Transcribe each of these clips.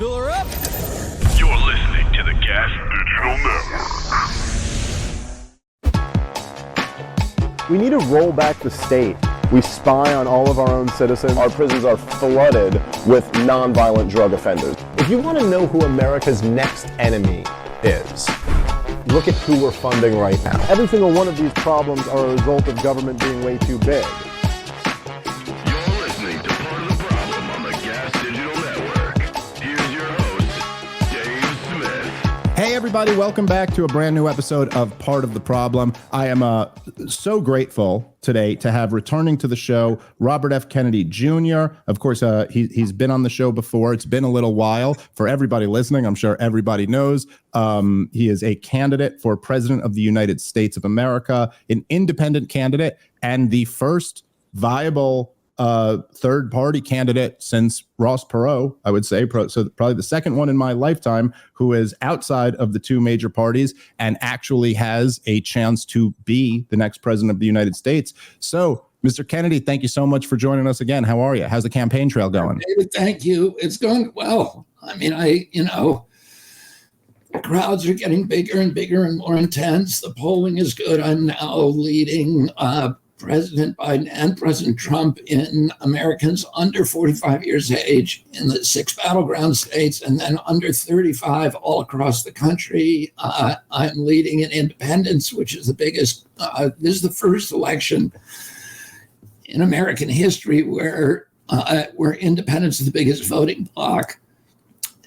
Fill her up. You're listening to the Gas Digital Network. We need to roll back the state. We spy on all of our own citizens. Our prisons are flooded with nonviolent drug offenders. If you want to know who America's next enemy is, look at who we're funding right now. Every single one of these problems are a result of government being way too big. You're listening to Part of the Problem on the Gas Digital Network. Here's your host, Dave Smith. Hey everybody, welcome back to a brand new episode of Part of the Problem. I am so grateful today to have returning to the show Robert F. Kennedy Jr. Of course, he's been on the show before. It's been a little while. For everybody listening, I'm sure everybody knows he is a candidate for President of the United States of America, an independent candidate, and the first viable third-party candidate since Ross Perot, I would say. So probably the second one in my lifetime who is outside of the two major parties and actually has a chance to be the next president of the United States. So, Mr. Kennedy, thank you so much for joining us again. How are you? How's the campaign trail going? David, thank you. It's going well. I mean, the crowds are getting bigger and bigger and more intense. The polling is good. I'm now leading President Biden and President Trump in Americans under 45 years of age in the 6 battleground states, and then under 35 all across the country. I'm leading in independents, which is the biggest. This is the first election in American history where independents are the biggest voting bloc,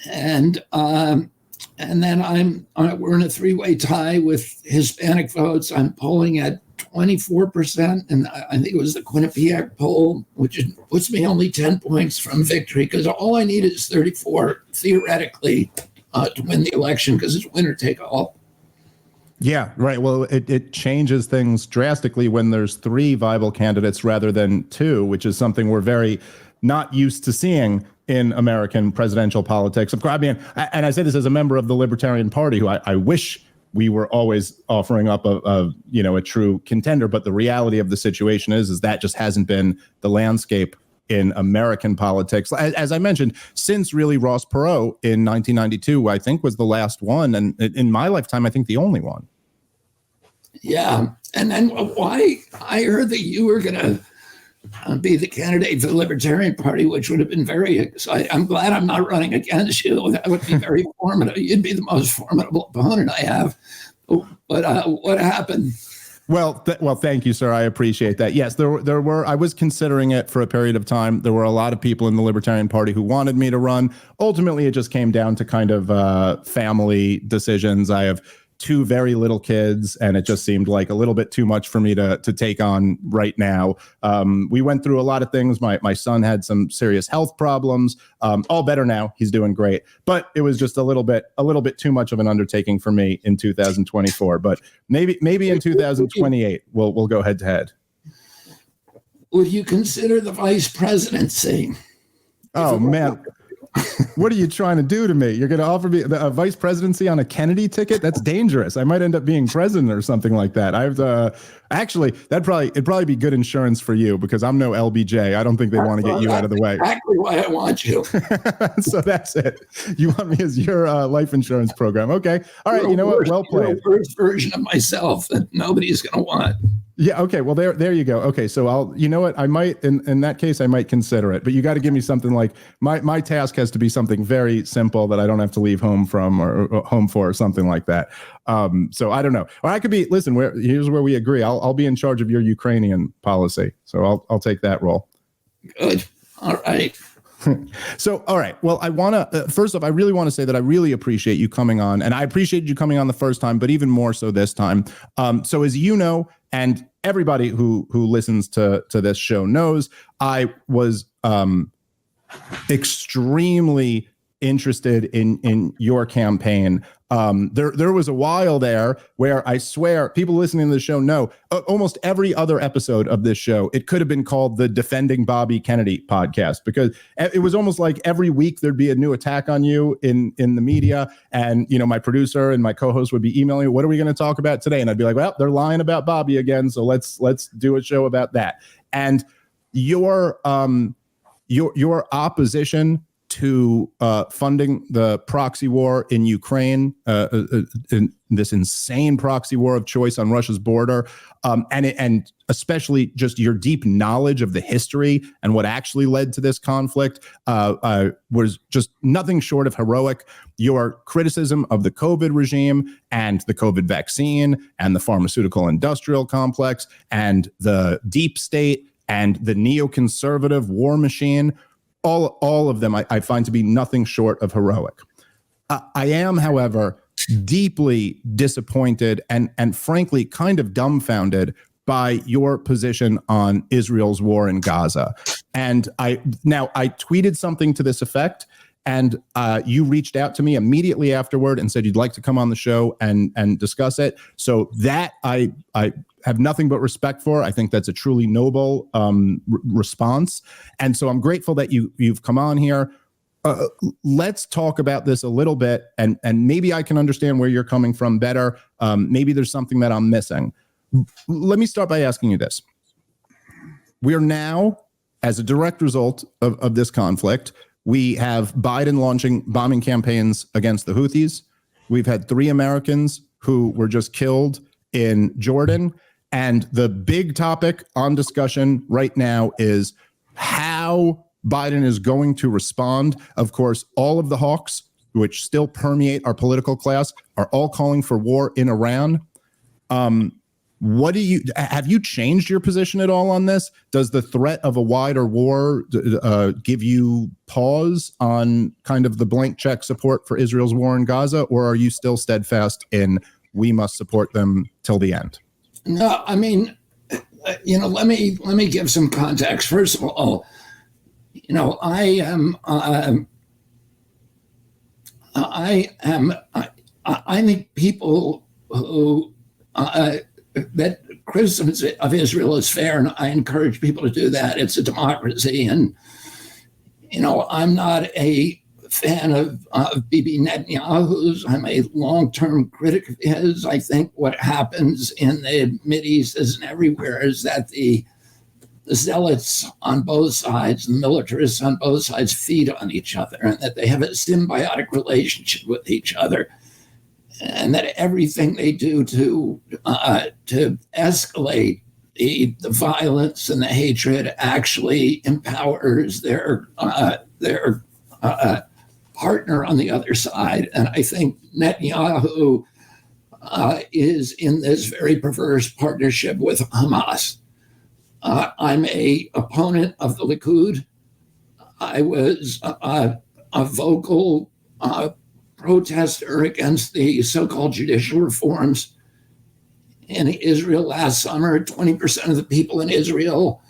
and then we're in a 3-way tie with Hispanic votes. I'm polling at 24%, and I think it was the Quinnipiac poll, which puts me only 10 points from victory, because all I need is 34, theoretically, to win the election, because it's winner take all. Yeah, right. Well, it changes things drastically when there's 3 viable candidates rather than 2, which is something we're very not used to seeing in American presidential politics. Of course, I mean, and I say this as a member of the Libertarian Party, who I wish we were always offering up a true contender, but the reality of the situation is that just hasn't been the landscape in American politics. As I mentioned, since really Ross Perot in 1992, I think was the last one, and in my lifetime, I think the only one. Yeah, and then why I heard that you were going to be the candidate for the Libertarian Party, which would have been very exciting. I'm glad I'm not running against you. That would be very formidable. You'd be the most formidable opponent I have. But what happened? Well, thank you, sir. I appreciate that. Yes, there were. I was considering it for a period of time. There were a lot of people in the Libertarian Party who wanted me to run. Ultimately, it just came down to kind of family decisions. I have 2 very little kids, and it just seemed like a little bit too much for me to take on right now. We went through a lot of things. My son had some serious health problems. All better now. He's doing great. But it was just a little bit too much of an undertaking for me in 2024. But maybe in 2028 we'll go head to head. Would you consider the vice presidency? Oh man. What are you trying to do to me? You're going to offer me a vice presidency on a Kennedy ticket? That's dangerous. I might end up being president or something like that. I have to actually, it'd probably be good insurance for you, because I'm no LBJ. I don't think they want to get you out of the way. Exactly why I want you. So that's it. You want me as your life insurance program. Okay. All right. You know what? Well played. You're a worse version of myself that nobody's going to want. Yeah. Okay. Well, there you go. Okay. So you know what? I might, in that case, I might consider it, but you got to give me something like my task has to be something very simple that I don't have to leave home from or home for, or something like that. So I don't know. Or I could be, listen, here's where we agree. I'll be in charge of your Ukrainian policy. So I'll take that role. Good. All right. So, all right. Well, I want to, first off, I really want to say that I really appreciate you coming on, and I appreciated you coming on the first time, but even more so this time. So as you know, and everybody who listens to this show knows, I was extremely interested in your campaign. There was a while there where I swear people listening to the show know almost every other episode of this show, it could have been called the Defending Bobby Kennedy podcast, because it was almost like every week there'd be a new attack on you in the media. And, you know, my producer and my co-host would be emailing me, what are we going to talk about today? And I'd be like, well, they're lying about Bobby again. So let's do a show about that. And your opposition to funding the proxy war in Ukraine, in this insane proxy war of choice on Russia's border, and especially just your deep knowledge of the history and what actually led to this conflict was just nothing short of heroic. Your criticism of the COVID regime and the COVID vaccine and the pharmaceutical industrial complex and the deep state and the neoconservative war machine, all of them I find to be nothing short of heroic. I am, however, deeply disappointed and frankly kind of dumbfounded by your position on Israel's war in Gaza. And I tweeted something to this effect, and you reached out to me immediately afterward and said you'd like to come on the show and discuss it. So that I have nothing but respect for. I think that's a truly noble response. And so I'm grateful that you've come on here. Let's talk about this a little bit, and maybe I can understand where you're coming from better. Maybe there's something that I'm missing. Let me start by asking you this. We are now, as a direct result of this conflict, we have Biden launching bombing campaigns against the Houthis. We've had 3 Americans who were just killed in Jordan. And the big topic on discussion right now is how Biden is going to respond. Of course, all of the hawks, which still permeate our political class, are all calling for war in Iran. Have you changed your position at all on this? Does the threat of a wider war give you pause on kind of the blank check support for Israel's war in Gaza, or are you still steadfast in we must support them till the end? No, I mean, let me give some context. First of all, I think people who that criticism of Israel is fair, and I encourage people to do that. It's a democracy, and I'm not a fan of Bibi Netanyahu's. I'm a long-term critic of his. I think what happens in the Mideast is everywhere is that the zealots on both sides, the militarists on both sides, feed on each other, and that they have a symbiotic relationship with each other, and that everything they do to escalate the violence and the hatred actually empowers their partner on the other side. And I think Netanyahu is in this very perverse partnership with Hamas. I'm a opponent of the Likud. I was a vocal protester against the so-called judicial reforms in Israel last summer. 20% of the people in Israel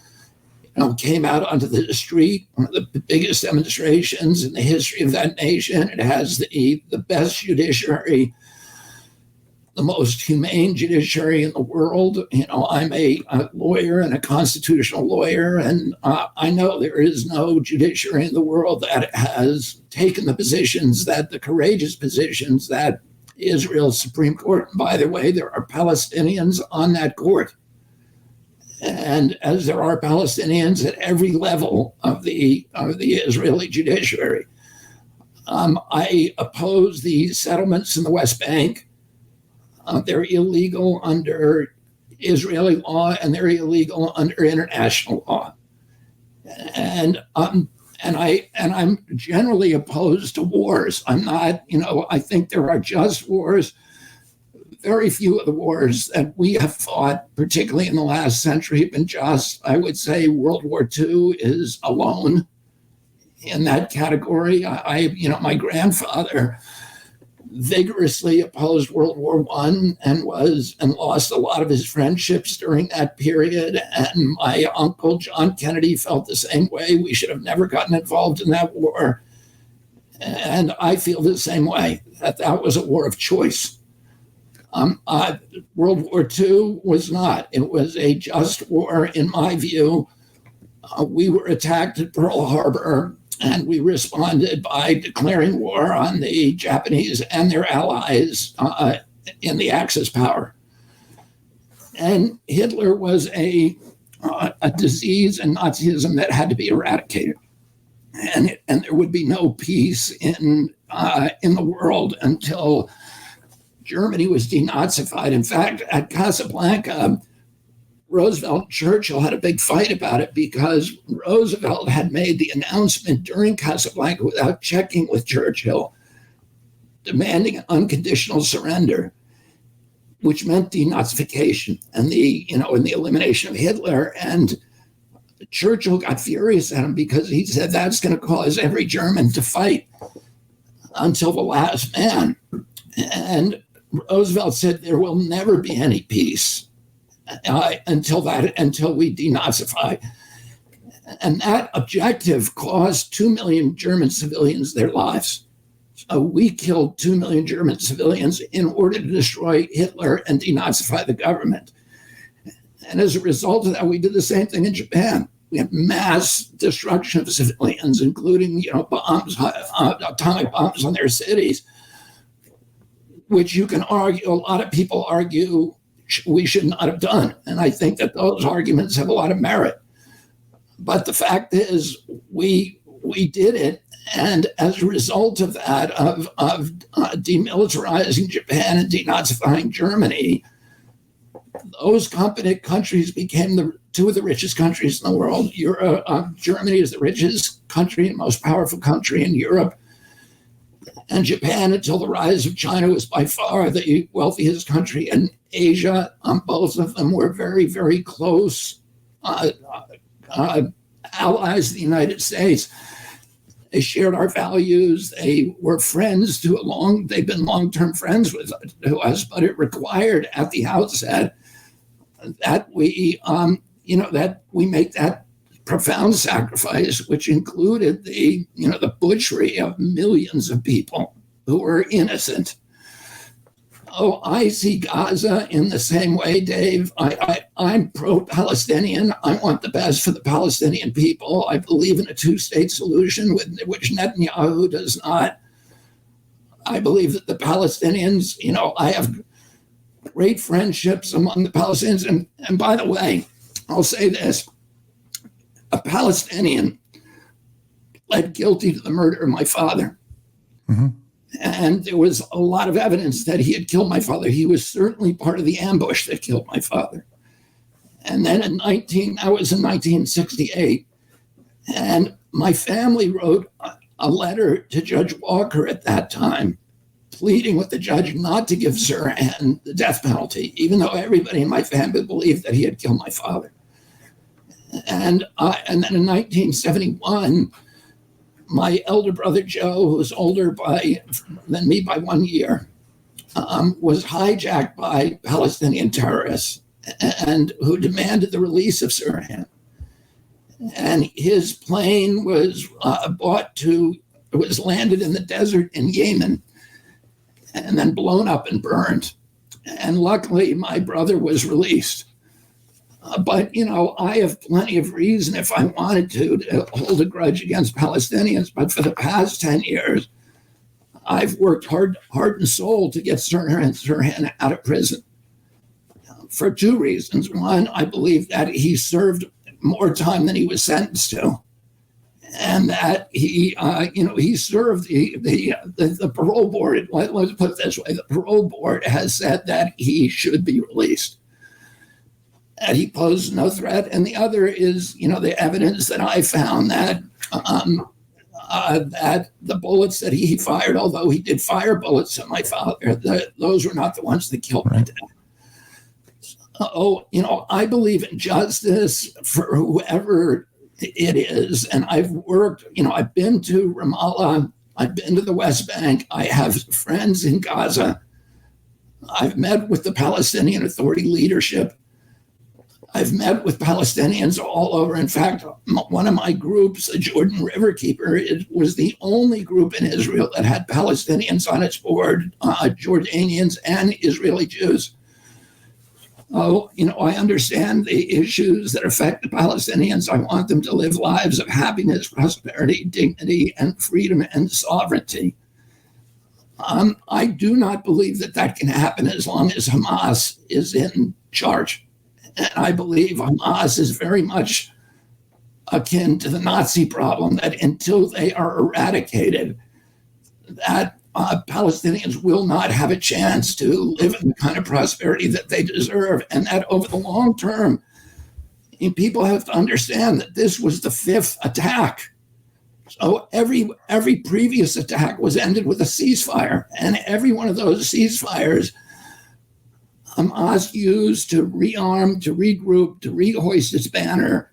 came out onto the street, one of the biggest demonstrations in the history of that nation. It has the best judiciary, the most humane judiciary in the world. I'm a lawyer and a constitutional lawyer, and I know there is no judiciary in the world that has taken the courageous positions that Israel's Supreme Court. And by the way, there are Palestinians on that court. And as there are Palestinians at every level of the Israeli judiciary. I oppose the settlements in the West Bank. They're illegal under Israeli law, and they're illegal under international law. And I'm generally opposed to wars. I'm not, I think there are just wars. Very few of the wars that we have fought, particularly in the last century, have been just. I would say World War II is alone in that category. My grandfather vigorously opposed World War I and lost a lot of his friendships during that period. And my uncle John Kennedy felt the same way. We should have never gotten involved in that war. And I feel the same way, that was a war of choice. World War II was not. It was a just war, in my view. We were attacked at Pearl Harbor, and we responded by declaring war on the Japanese and their allies in the Axis power. And Hitler was a disease and Nazism that had to be eradicated. and there would be no peace in the world until Germany was denazified. In fact, at Casablanca, Roosevelt and Churchill had a big fight about it because Roosevelt had made the announcement during Casablanca without checking with Churchill, demanding an unconditional surrender, which meant denazification and the elimination of Hitler. And Churchill got furious at him because he said that's going to cause every German to fight until the last man. And Roosevelt said there will never be any peace until we denazify. And that objective cost 2 million German civilians their lives. So we killed 2 million German civilians in order to destroy Hitler and denazify the government. And as a result of that, we did the same thing in Japan. We had mass destruction of civilians, including bombs, atomic bombs on their cities, which you can argue, a lot of people argue we should not have done. And I think that those arguments have a lot of merit. But the fact is, we did it. And as a result of that, of demilitarizing Japan and denazifying Germany, those countries became two of the richest countries in the world. Germany is the richest country and most powerful country in Europe. And Japan, until the rise of China, was by far the wealthiest country in Asia. Both of them were very, very close allies of the United States. They shared our values. They were friends they've been long-term friends with us, but it required at the outset that we make that profound sacrifice, which included the butchery of millions of people who were innocent. Oh, I see Gaza in the same way, Dave. I'm pro-Palestinian. I want the best for the Palestinian people. I believe in a two-state solution, which Netanyahu does not. I believe that the Palestinians, I have great friendships among the Palestinians. And by the way, I'll say this. A Palestinian pled guilty to the murder of my father. Mm-hmm. And there was a lot of evidence that he had killed my father. He was certainly part of the ambush that killed my father. And then that was in 1968. And my family wrote a letter to Judge Walker at that time, pleading with the judge not to give Sirhan the death penalty, even though everybody in my family believed that he had killed my father. And then in 1971, my elder brother Joe, who was older than me by 1 year, was hijacked by Palestinian terrorists and who demanded the release of Sirhan. And his plane was landed in the desert in Yemen and then blown up and burned. And luckily, my brother was released. But, I have plenty of reason if I wanted to hold a grudge against Palestinians. But for the past 10 years, I've worked hard and soul to get Sirhan out of prison for two reasons. One, I believe that he served more time than he was sentenced to. And that he served the parole board. Let's put it this way. The parole board has said that he should be released. That he posed no threat. And the other is, the evidence that I found that that the bullets that he fired, although he did fire bullets at my father, those were not the ones that killed my dad. I believe in justice for whoever it is. And I've worked, I've been to Ramallah, I've been to the West Bank, I have friends in Gaza, I've met with the Palestinian Authority leadership. I've met with Palestinians all over. In fact, one of my groups, the Jordan River Keeper, it was the only group in Israel that had Palestinians on its board, Jordanians and Israeli Jews. I understand the issues that affect the Palestinians. I want them to live lives of happiness, prosperity, dignity, and freedom and sovereignty. I do not believe that can happen as long as Hamas is in charge. And I believe Hamas is very much akin to the Nazi problem, that until they are eradicated, that Palestinians will not have a chance to live in the kind of prosperity that they deserve. And that over the long term, people have to understand that this was the fifth attack. So every previous attack was ended with a ceasefire. And every one of those ceasefires, Hamas used to rearm, to regroup, to rehoist its banner,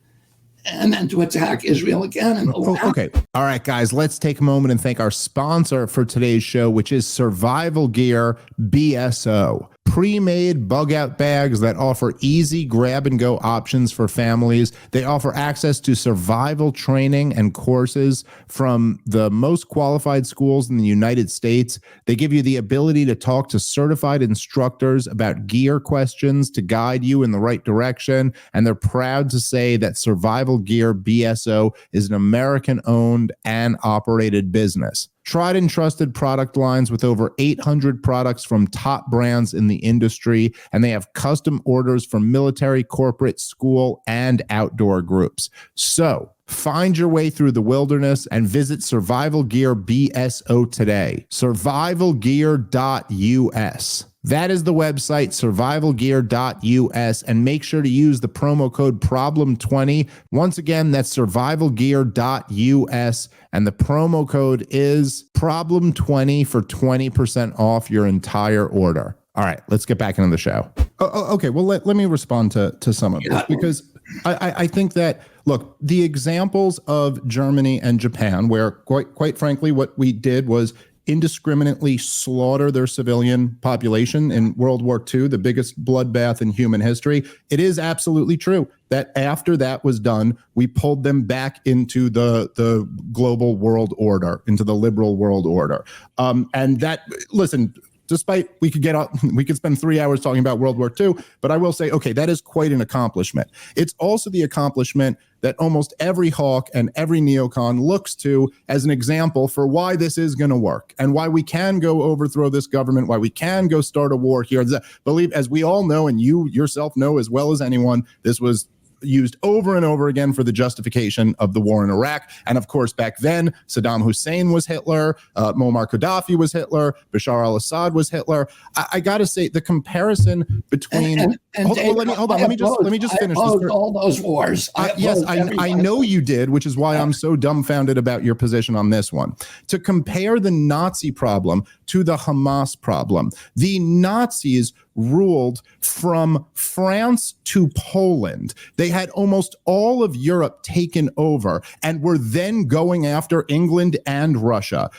and then to attack Israel again. And okay. All right, guys, let's take a moment and thank our sponsor for today's show, which is Survival Gear BSO. Pre-made bug-out bags that offer easy grab-and-go options for families. They offer access to survival training and courses from the most qualified schools in the United States. They give you the ability to talk to certified instructors about gear questions to guide you in the right direction. And they're proud to say that Survival Gear BSO is an American-owned and operated business. Tried and trusted product lines with over 800 products from top brands in the industry, and they have custom orders for military, corporate, school, and outdoor groups. So find your way through the wilderness and visit Survival Gear BSO today. Survivalgear.us. That is the website, survivalgear.us, and make sure to use the promo code PROBLEM20. Once again, that's survivalgear.us, and the promo code is PROBLEM20 for 20% off your entire order. All right, let's get back into the show. Okay, well, let me respond to some of this, because I think that, look, the examples of Germany and Japan, where quite frankly, what we did was indiscriminately slaughter their civilian population in World War II, the biggest bloodbath in human history. It is absolutely true that after that was done, we pulled them back into the global world order, into the liberal world order. And that, listen, despite we could spend 3 hours talking about World War II, but I will say, okay, that is quite an accomplishment. It's also the accomplishment that almost every hawk and every neocon looks to as an example for why this is going to work and why we can go overthrow this government, why we can go start a war here. Believe, as we all know, and you yourself know as well as anyone, this was used over and over again for the justification of the war in Iraq. And of course, back then, Saddam Hussein was Hitler, Muammar Gaddafi was Hitler, Bashar al-Assad was Hitler. I got to say, the comparison between let me just finish this. All those wars. Yes, I know you did, which is why I'm so dumbfounded about your position on this one. To compare the Nazi problem to the Hamas problem, the Nazis ruled from France to Poland. They had almost all of Europe taken over and were then going after England and Russia.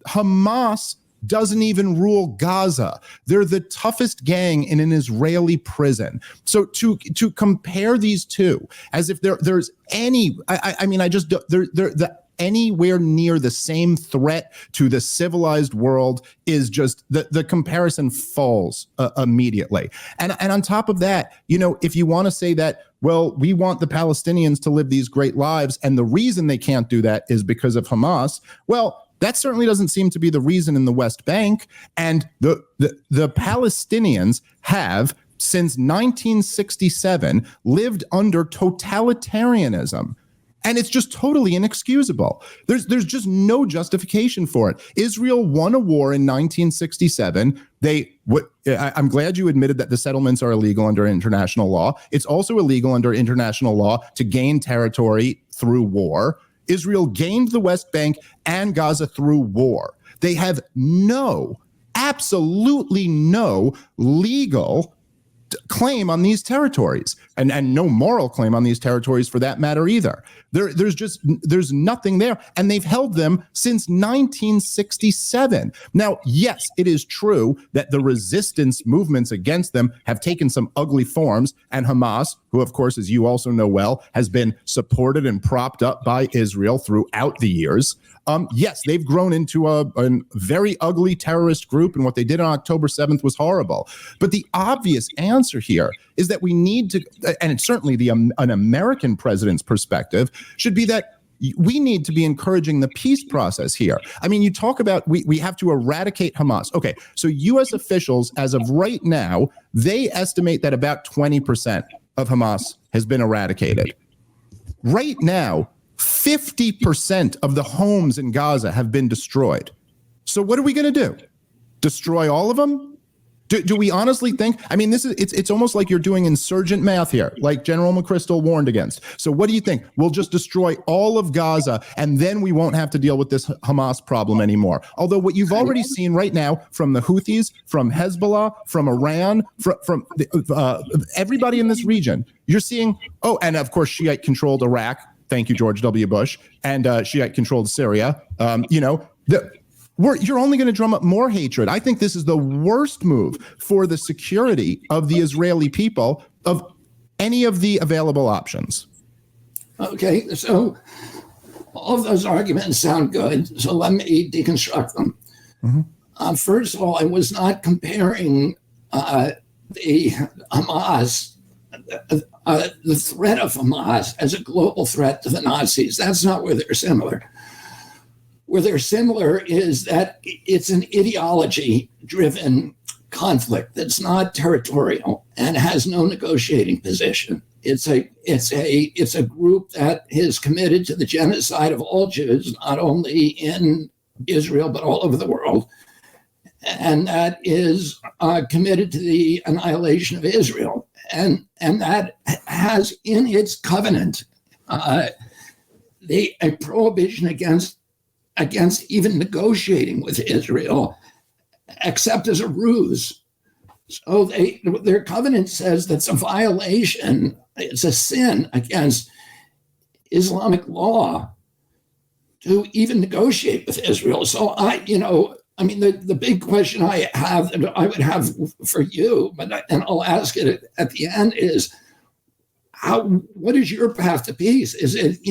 Hamas doesn't even rule Gaza. They're the toughest gang in an Israeli prison. So to compare these two as if there's any, anywhere near the same threat to the civilized world is just the comparison falls immediately. And on top of that, if you want to say that, well, we want the Palestinians to live these great lives, and the reason they can't do that is because of Hamas, well, that certainly doesn't seem to be the reason in the West Bank. And the Palestinians have, since 1967, lived under totalitarianism. And it's just totally inexcusable. There's just no justification for it. Israel won a war in 1967. I'm glad you admitted that the settlements are illegal under international law. It's also illegal under international law to gain territory through war. Israel gained the West Bank and Gaza through war. They have absolutely no legal claim on these territories, and no moral claim on these territories for that matter either. There's nothing there, and they've held them since 1967. Now, yes, it is true that the resistance movements against them have taken some ugly forms, and Hamas, who of course, as you also know well, has been supported and propped up by Israel throughout the years. Yes, they've grown into a very ugly terrorist group, and what they did on October 7th was horrible. But the obvious answer here is that we need to, and it's certainly an American president's perspective, should be that we need to be encouraging the peace process here. I mean, you talk about we have to eradicate Hamas. Okay, so U.S. officials, as of right now, they estimate that about 20% of Hamas has been eradicated. Right now, 50% of the homes in Gaza have been destroyed. So what are we going to do? Destroy all of them? Do we honestly think? I mean, it's almost like you're doing insurgent math here, like General McChrystal warned against. So what do you think? We'll just destroy all of Gaza, and then we won't have to deal with this Hamas problem anymore. Although what you've already seen right now from the Houthis, from Hezbollah, from Iran, from everybody in this region, you're seeing, and of course, Shiite-controlled Iraq. Thank you, George W. Bush, and Shiite-controlled Syria. You're only going to drum up more hatred. I think this is the worst move for the security of the Israeli people of any of the available options. Okay, so all of those arguments sound good. So let me deconstruct them. Mm-hmm. First of all, I was not comparing the Hamas, the threat of Hamas as a global threat to the Nazis. That's not where they're similar. Where they're similar is that it's an ideology-driven conflict that's not territorial and has no negotiating position. It's a group that is committed to the genocide of all Jews, not only in Israel but all over the world, and that is committed to the annihilation of Israel, and that has in its covenant a prohibition against even negotiating with Israel, except as a ruse. So their covenant says that's a violation, it's a sin against Islamic law to even negotiate with Israel. So the big question I have, that I would have for you, and I'll ask it at the end, is what is your path to peace? Is it,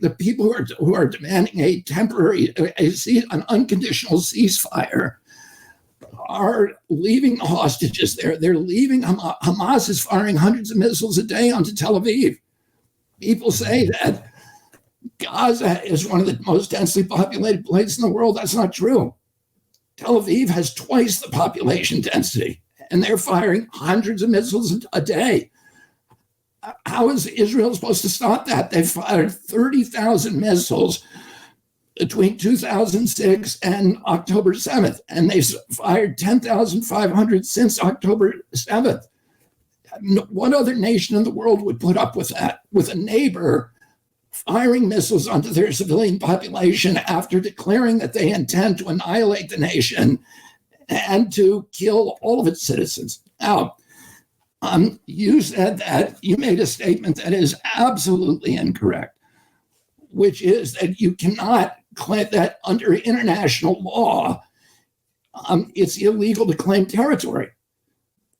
the people who are demanding a temporary, an unconditional ceasefire are leaving the hostages there. They're leaving. Hamas is firing hundreds of missiles a day onto Tel Aviv. People say that Gaza is one of the most densely populated places in the world. That's not true. Tel Aviv has twice the population density, and they're firing hundreds of missiles a day. How is Israel supposed to stop that? They fired 30,000 missiles between 2006 and October 7th, and they fired 10,500 since October 7th. What other nation in the world would put up with that? With a neighbor firing missiles onto their civilian population after declaring that they intend to annihilate the nation and to kill all of its citizens. Now, you said that you made a statement that is absolutely incorrect, which is that you cannot claim that under international law, it's illegal to claim territory.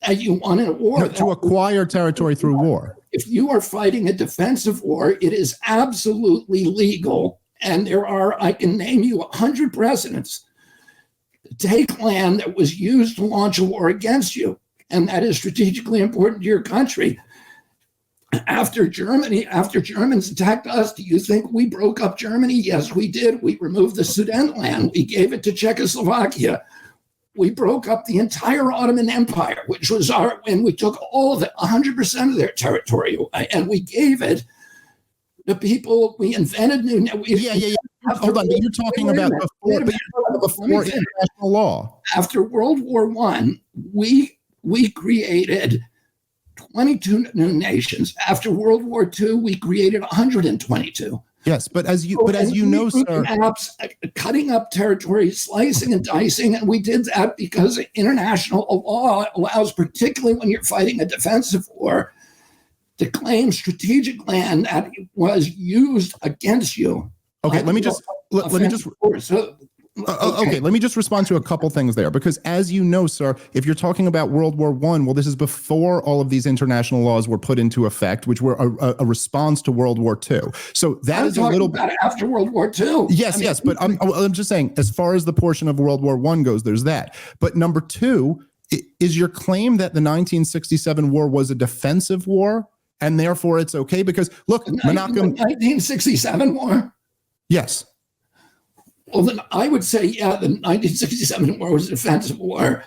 And you won in a war. No, to acquire territory through war. If you are fighting a defensive war, it is absolutely legal. And I can name you 100 precedents to take land that was used to launch a war against you. And that is strategically important to your country. After Germans attacked us, do you think we broke up Germany? Yes, we did. We removed the Sudetenland. We gave it to Czechoslovakia. We broke up the entire Ottoman Empire, which was and we took all of it, 100% of their territory, and we gave it to people. We invented new. Hold on, you're talking about before international law. After World War I, we created 22 new nations. After World War II, we created 122. Yes, but as you know, sir, cutting up territory, slicing and dicing, and we did that because international law allows, particularly when you're fighting a defensive war, to claim strategic land that was used against you. Okay, let me just respond to a couple things there, because as you know, sir, if you're talking about World War I, well, this is before all of these international laws were put into effect, which were a response to World War II. So that is a little bit after World War II. Yes, but I'm just saying, as far as the portion of World War I goes, there's that. But number two, is your claim that the 1967 war was a defensive war and therefore it's okay? Because look, Menachem, 1967 war. Yes. Well, then I would say, the 1967 war was a defensive war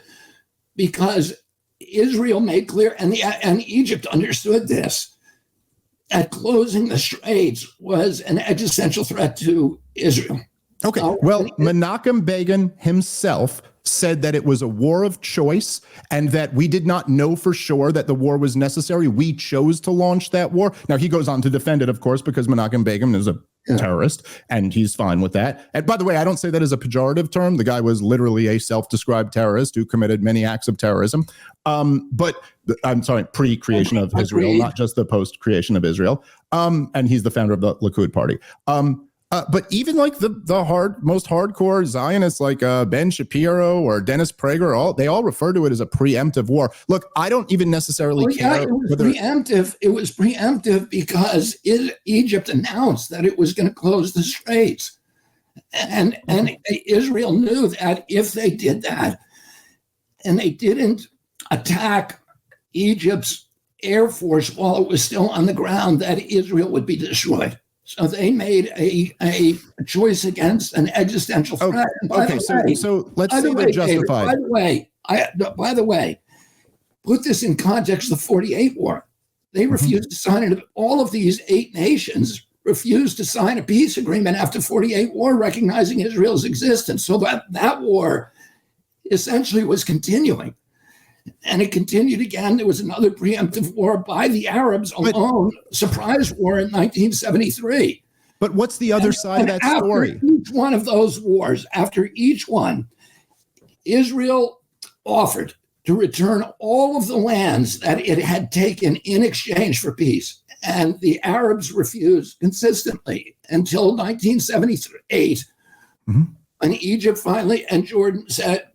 because Israel made clear, and Egypt understood this, that closing the straits was an existential threat to Israel. Okay. Well, Menachem Begin himself said that it was a war of choice and that we did not know for sure that the war was necessary. We chose to launch that war. Now, he goes on to defend it, of course, because Menachem Begin is a terrorist, and he's fine with that. And by the way, I don't say that as a pejorative term. The guy was literally a self-described terrorist who committed many acts of terrorism. But I'm sorry, pre-creation of Israel, not just the post-creation of Israel. And he's the founder of the Likud party. But even like the most hardcore Zionists like Ben Shapiro or Dennis Prager, they all refer to it as a preemptive war. Look, I don't even necessarily care. It was preemptive. It was preemptive because Egypt announced that it was going to close the straits, and Israel knew that if they did that, and they didn't attack Egypt's air force while it was still on the ground, that Israel would be destroyed. So they made a choice against an existential threat. So let's say they're justified. By the way, put this in context of the 48 war. They refused to sign it. All of these 8 nations refused to sign a peace agreement after 48 war, recognizing Israel's existence. So that war essentially was continuing. And it continued again. There was another preemptive war by the Arabs alone, surprise war in 1973. But what's the other side of that story? After each one of those wars, after each one, Israel offered to return all of the lands that it had taken in exchange for peace. And the Arabs refused consistently until 1978, when Egypt finally, and Jordan said,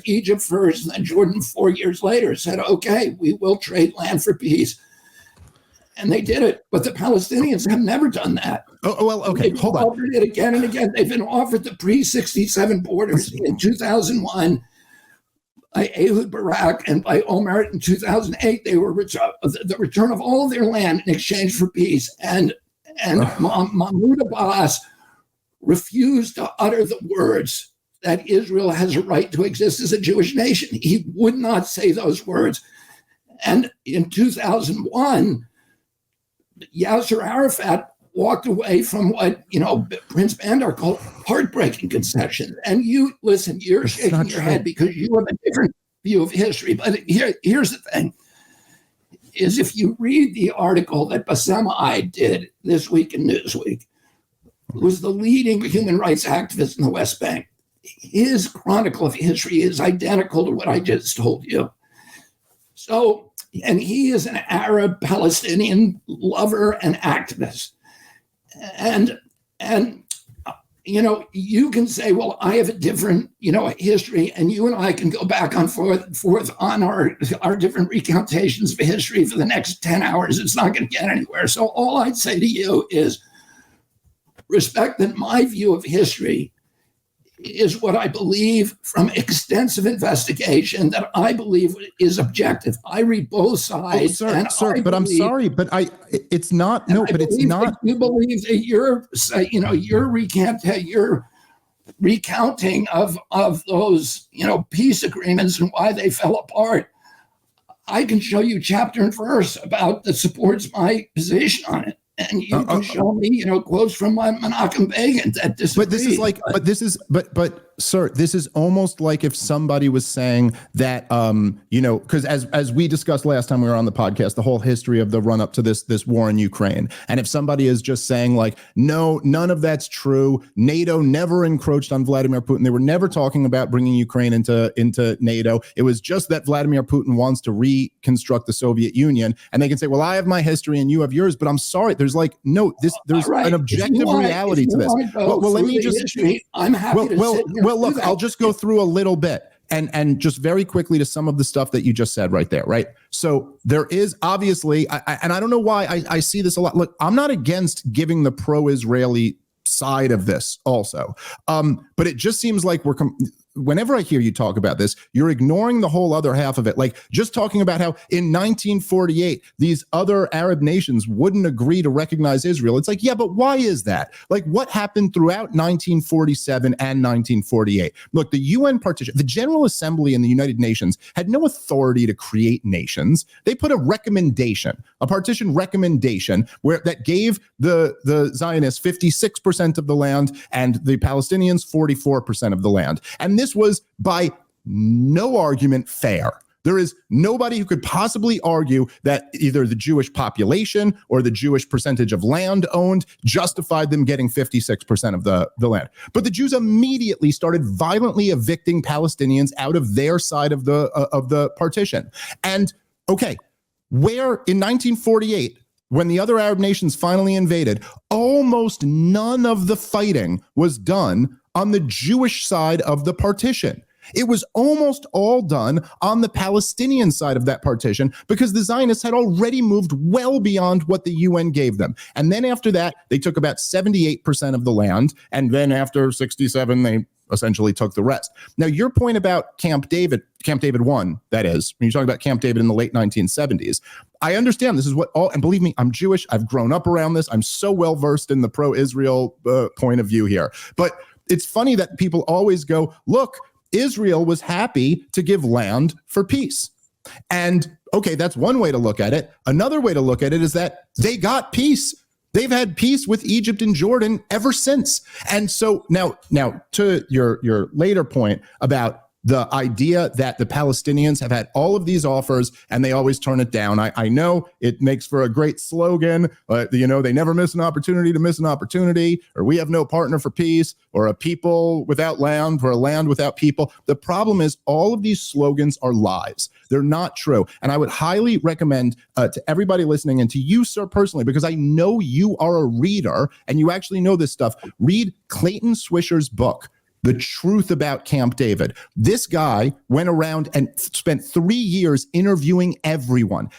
Egypt first, and then Jordan 4 years later said, okay, we will trade land for peace. And they did it. But the Palestinians have never done that. Oh, well, okay, hold on. They've offered it again and again. They've been offered the pre-67 borders in 2001 by Ehud Barak and by Olmert in 2008. They were the return of all of their land in exchange for peace. And Mahmoud Abbas refused to utter the words that Israel has a right to exist as a Jewish nation. He would not say those words. And in 2001, Yasser Arafat walked away from what, Prince Bandar called heartbreaking concessions. And you're shaking your head because you have a different view of history. But here's the thing, is if you read the article that Bassem Eid did this week in Newsweek, who was the leading human rights activist in the West Bank, his chronicle of history is identical to what I just told you. So, and he is an Arab Palestinian lover and activist. And you can say, well, I have a different, history, and you and I can go back and forth on our different recountations of history for the next 10 hours. It's not going to get anywhere. So all I'd say to you is respect that my view of history is what I believe from extensive investigation that I believe is objective. I read both sides. Sir, but I'm sorry, but it's not. No, but it's not. You believe that your recounting of those, peace agreements and why they fell apart. I can show you chapter and verse about that supports my position on it. And you can show me, quotes from Menachem Begin that disagree. But sir, this is almost like if somebody was saying that, because as we discussed last time we were on the podcast, the whole history of the run up to this war in Ukraine. And if somebody is just saying like, no, none of that's true. NATO never encroached on Vladimir Putin. They were never talking about bringing Ukraine into NATO. It was just that Vladimir Putin wants to reconstruct the Soviet Union. And they can say, well, I have my history and you have yours, but I'm sorry. There's an objective reality to this. Well, let me just, history, I'm happy to sit here. Well, look, I'll just go through a little bit and just very quickly to some of the stuff that you just said right there, right? So there is obviously, and I don't know why I see this a lot. Look, I'm not against giving the pro-Israeli side of this also. But it just seems like whenever I hear you talk about this, you're ignoring the whole other half of it. Like just talking about how in 1948, these other Arab nations wouldn't agree to recognize Israel. It's like, yeah, but why is that? Like what happened throughout 1947 and 1948? Look, the UN partition, the General Assembly in the United Nations had no authority to create nations. They put a recommendation, a partition recommendation where that gave the Zionists 56% of the land and the Palestinians 44% of the land. And this was by no argument fair. There is nobody who could possibly argue that either the Jewish population or the Jewish percentage of land owned justified them getting 56% of the land. But the Jews immediately started violently evicting Palestinians out of their side of the partition. And okay, where in 1948, when the other Arab nations finally invaded, almost none of the fighting was done on the Jewish side of the partition. It was almost all done on the Palestinian side of that partition because the Zionists had already moved well beyond what the UN gave them. And then after that, they took about 78% of the land. And then after 67, they essentially took the rest. Now, your point about Camp David 1, that is, when you're talking about Camp David in the late 1970s, I understand this is what all, and believe me, I'm Jewish. I've grown up around this. I'm so well versed in the pro-Israel point of view here. But it's funny that people always go, look, Israel was happy to give land for peace. And okay, that's one way to look at it. Another way to look at it is that they got peace. They've had peace with Egypt and Jordan ever since. And so now to your later point about the idea that the Palestinians have had all of these offers and they always turn it down. I know it makes for a great slogan, they never miss an opportunity to miss an opportunity, or we have no partner for peace, or a people without land, or a land without people. The problem is all of these slogans are lies. They're not true. And I would highly recommend to everybody listening and to you, sir, personally, because I know you are a reader and you actually know this stuff, read Clayton Swisher's book, The Truth About Camp David. This guy went around and spent 3 years interviewing everyone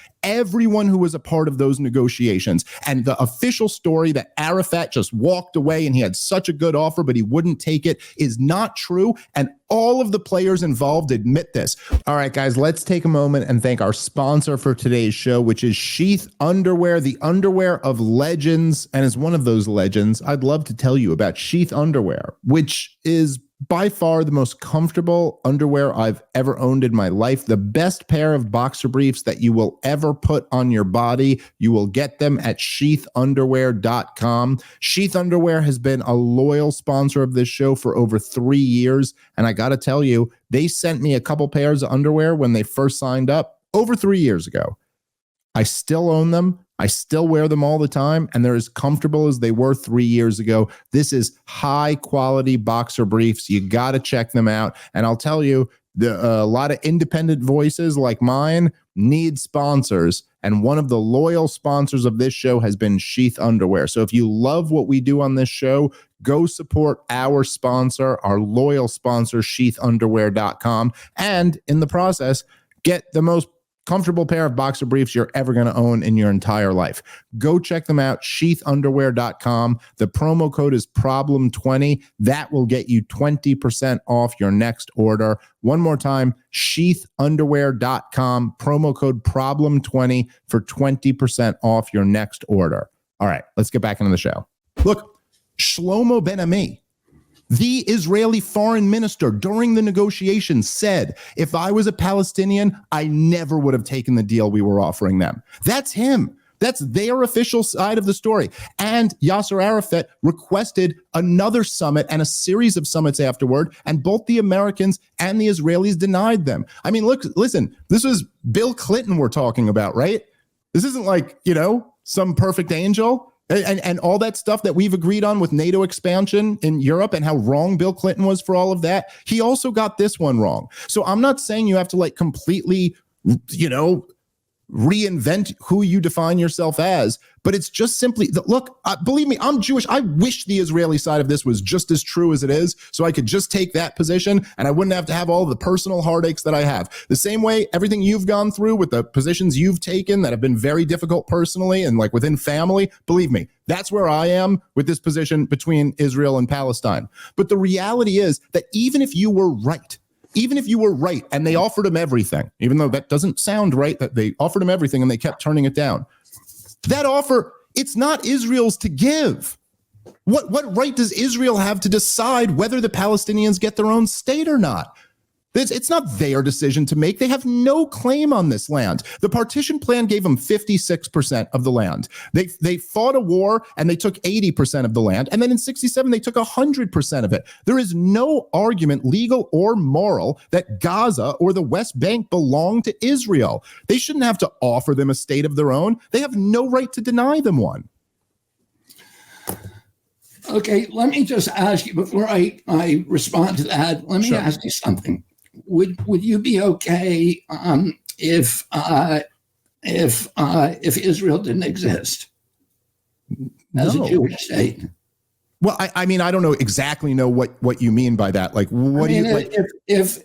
who was a part of those negotiations. And the official story that Arafat just walked away and he had such a good offer, but he wouldn't take it, is not true. And all of the players involved admit this. All right, guys, let's take a moment and thank our sponsor for today's show, which is Sheath Underwear, the underwear of legends. And as one of those legends, I'd love to tell you about Sheath Underwear, which is by far the most comfortable underwear I've ever owned in my life. The best pair of boxer briefs that you will ever put on your body. You will get them at sheathunderwear.com. Sheath Underwear has been a loyal sponsor of this show for over 3 years. And I got to tell you, they sent me a couple pairs of underwear when they first signed up over 3 years ago. I still own them. I still wear them all the time, and they're as comfortable as they were 3 years ago. This is high quality boxer briefs. You got to check them out. And I'll tell you, a lot of independent voices like mine need sponsors. And one of the loyal sponsors of this show has been Sheath Underwear. So if you love what we do on this show, go support our sponsor, our loyal sponsor, sheathunderwear.com. And in the process, get the most comfortable pair of boxer briefs you're ever going to own in your entire life. Go check them out, sheathunderwear.com. The promo code is problem20. That will get you 20% off your next order. One more time, sheathunderwear.com, promo code problem20 for 20% off your next order. All right, let's get back into the show. Look, Shlomo Ben-Ami, the Israeli foreign minister during the negotiations, said, if I was a Palestinian, I never would have taken the deal we were offering them. That's him. That's their official side of the story. And Yasser Arafat requested another summit and a series of summits afterward, and both the Americans and the Israelis denied them. I mean, look, listen, this was Bill Clinton we're talking about, right? This isn't like, some perfect angel. And all that stuff that we've agreed on with NATO expansion in Europe and how wrong Bill Clinton was for all of that. He also got this one wrong. So I'm not saying you have to completely, reinvent who you define yourself as, but it's just simply, look, believe me, I'm Jewish. I wish the Israeli side of this was just as true as it is, so I could just take that position and I wouldn't have to have all the personal heartaches that I have. The same way everything you've gone through with the positions you've taken that have been very difficult personally and like within family, believe me, that's where I am with this position between Israel and Palestine. But the reality is that even if you were right and they offered him everything, even though that doesn't sound right, that they offered him everything and they kept turning it down, that offer, it's not Israel's to give. What right does Israel have to decide whether the Palestinians get their own state or not? It's not their decision to make. They have no claim on this land. The partition plan gave them 56% of the land. They fought a war and they took 80% of the land. And then in 67, they took 100% of it. There is no argument, legal or moral, that Gaza or the West Bank belong to Israel. They shouldn't have to offer them a state of their own. They have no right to deny them one. Okay, let me just ask you before I respond to that. Let me ask you something. Would you be okay if Israel didn't exist as a Jewish state? Well, I mean, I don't know exactly what you mean by that. Like, what do you like? If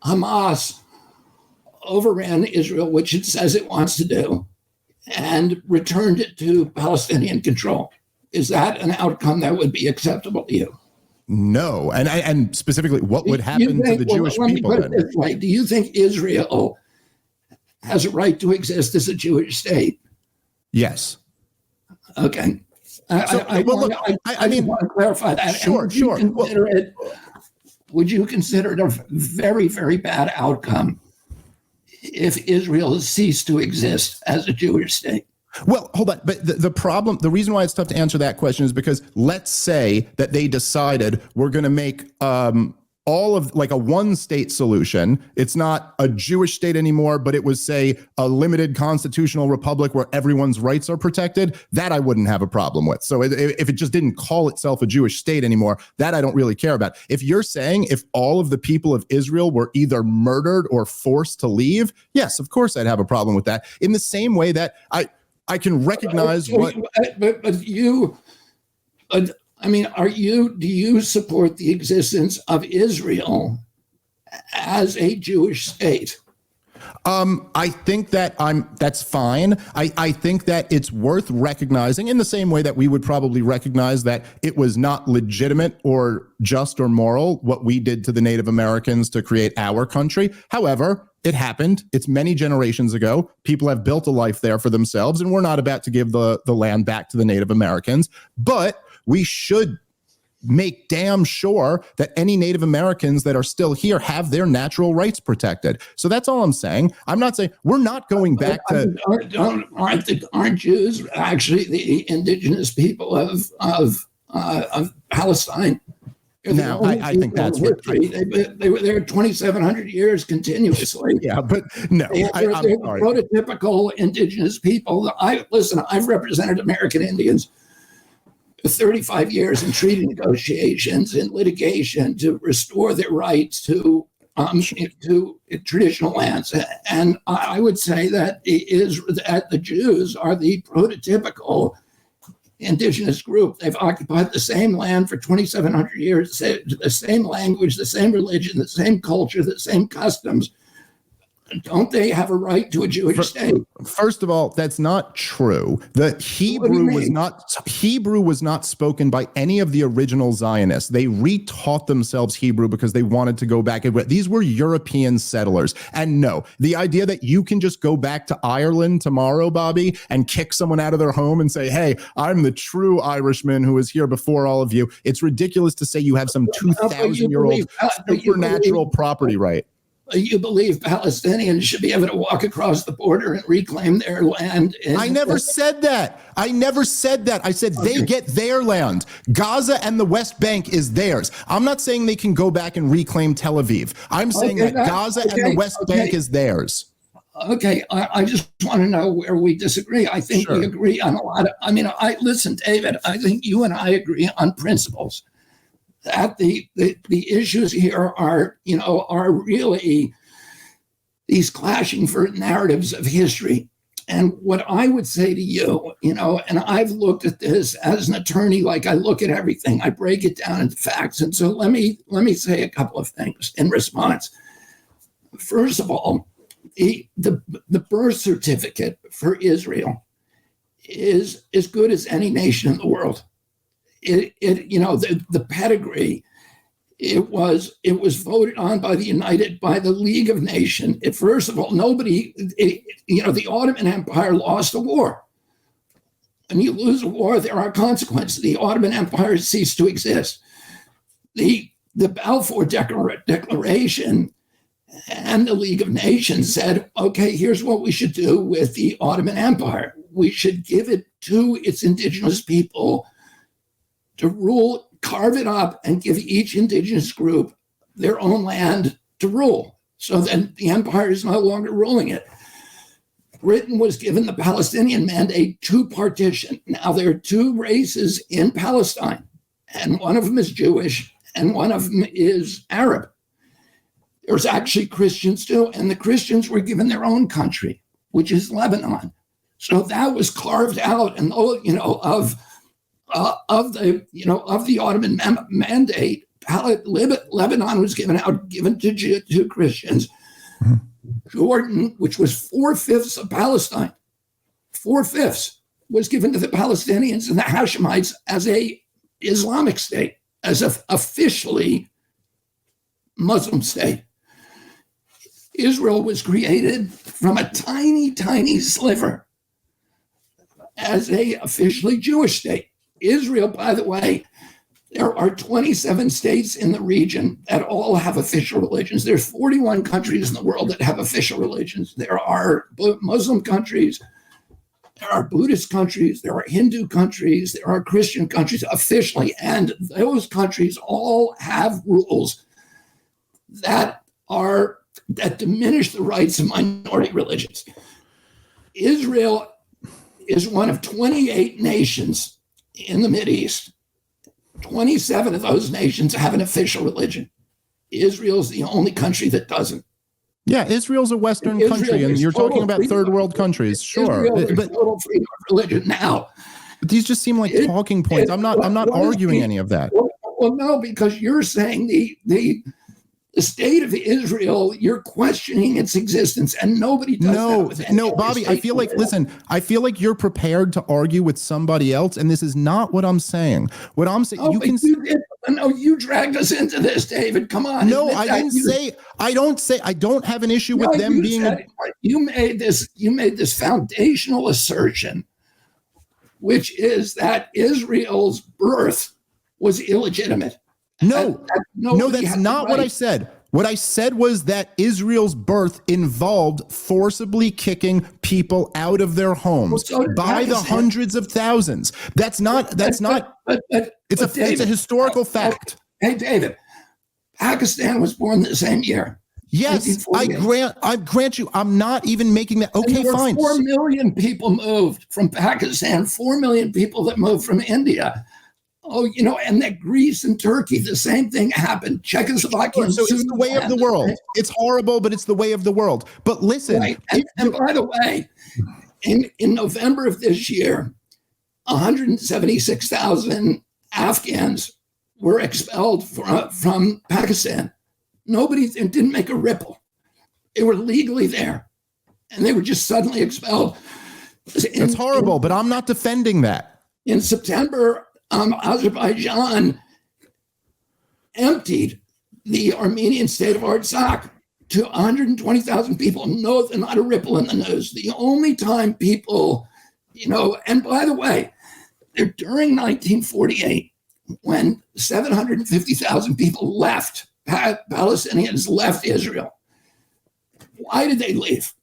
Hamas overran Israel, which it says it wants to do, and returned it to Palestinian control, is that an outcome that would be acceptable to you? No, and specifically, what would happen to the Jewish people? Let me put it this way. Do you think Israel has a right to exist as a Jewish state? Yes. Okay. I want to clarify that. Sure. Would you consider it a very, very bad outcome if Israel ceased to exist as a Jewish state? Well, hold on. But the reason why it's tough to answer that question is because let's say that they decided we're going to make all of like a one state solution. It's not a Jewish state anymore, but it was, say, a limited constitutional republic where everyone's rights are protected. That I wouldn't have a problem with. So if it just didn't call itself a Jewish state anymore, that I don't really care about. If you're saying if all of the people of Israel were either murdered or forced to leave, yes, of course I'd have a problem with that. In the same way that I can recognize what. But you, I mean, do you support the existence of Israel as a Jewish state? I think that that's fine. I think that it's worth recognizing in the same way that we would probably recognize that it was not legitimate or just or moral what we did to the Native Americans to create our country. However, it happened. It's many generations ago. People have built a life there for themselves, and we're not about to give the land back to the Native Americans. But we should make damn sure that any Native Americans that are still here have their natural rights protected. So that's all I'm saying. I'm not saying we're not going back to. Aren't Jews actually the indigenous people of Palestine? Now, I think that's what they were there 2,700 years continuously. Yeah, but no, they're prototypical indigenous people. I've represented American Indians 35 years in treaty negotiations and litigation to restore their rights to traditional lands. And I would say that the Jews are the prototypical indigenous group. They've occupied the same land for 2,700 years, the same language, the same religion, the same culture, the same customs. Don't they have a right to a Jewish state? First of all, that's not true. The Hebrew was not spoken by any of the original Zionists. They retaught themselves Hebrew because they wanted to go back. These were European settlers. And no, the idea that you can just go back to Ireland tomorrow, Bobby, and kick someone out of their home and say, hey, I'm the true Irishman who was here before all of you. It's ridiculous to say you have some 2,000-year-old supernatural property right. You believe Palestinians should be able to walk across the border and reclaim their land. I never said that. I said they get their land. Gaza and the West Bank is theirs. I'm not saying they can go back and reclaim Tel Aviv. I'm saying that Gaza and the West Bank is theirs. Okay, I just want to know where we disagree. I think we agree on a lot of, listen, David, I think you and I agree on principles. That the issues here are really these clashing for narratives of history. And what I would say to you, and I've looked at this as an attorney, like I look at everything, I break it down into facts. And so let me say a couple of things in response. First of all, the birth certificate for Israel is as good as any nation in the world. The pedigree. It was voted on by the League of Nations. First of all, the Ottoman Empire lost a war. When you lose a war, there are consequences. The Ottoman Empire ceased to exist. The Balfour Declaration and the League of Nations said, okay, here's what we should do with the Ottoman Empire. We should give it to its indigenous people to rule, carve it up, and give each indigenous group their own land to rule. So then the empire is no longer ruling it. Britain was given the Palestinian mandate to partition. Now there are two races in Palestine, and one of them is Jewish, and one of them is Arab. There's actually Christians too, and the Christians were given their own country, which is Lebanon. So that was carved out, and of the Ottoman mandate, Lebanon was given to Christians. Mm-hmm. Jordan, which was 4/5 of Palestine, 4/5 was given to the Palestinians and the Hashemites as a Islamic state, as a officially Muslim state. Israel was created from a tiny, tiny sliver as a officially Jewish state. Israel, by the way, there are 27 states in the region that all have official religions. There's 41 countries in the world that have official religions. There are Muslim countries, there are Buddhist countries, there are Hindu countries, there are Christian countries officially, and those countries all have rules that diminish the rights of minority religions. Israel is one of 28 nations in the Mideast. 27 of those nations have an official religion. Israel's the only country that doesn't. Yeah, Israel's a Western country, and you're talking about third world countries. Sure, but total freedom of religion now. But these just seem like talking points. I'm not arguing any of that. Well, no, because you're saying the state of Israel, you're questioning its existence, and nobody does that. No, Bobby, I feel like you're prepared to argue with somebody else, and this is not what I'm saying. What I'm saying, you dragged us into this, David. Come on. No, I don't have an issue with them being. You made this foundational assertion, which is that Israel's birth was illegitimate. No, that's not what I said. What I said was that Israel's birth involved forcibly kicking people out of their homes by the hundreds of thousands. It's a historical fact. Hey, David, Pakistan was born the same year. Yes, I grant you. I'm not even making that. Okay, fine. 4 million people moved from Pakistan. 4 million people that moved from India. Oh, and that Greece and Turkey, the same thing happened. Czechoslovakia. So it's the way of the world. It's horrible, but it's the way of the world. But listen. Right. And by the way, in November of this year, 176,000 Afghans were expelled from Pakistan. Nobody didn't make a ripple. They were legally there, and they were just suddenly expelled. It's horrible, but I'm not defending that. In September, Azerbaijan emptied the Armenian state of Artsakh to 120,000 people. No, not a ripple in the news. The only time people, and by the way, during 1948, when 750,000 people left, Palestinians left Israel. Why did they leave?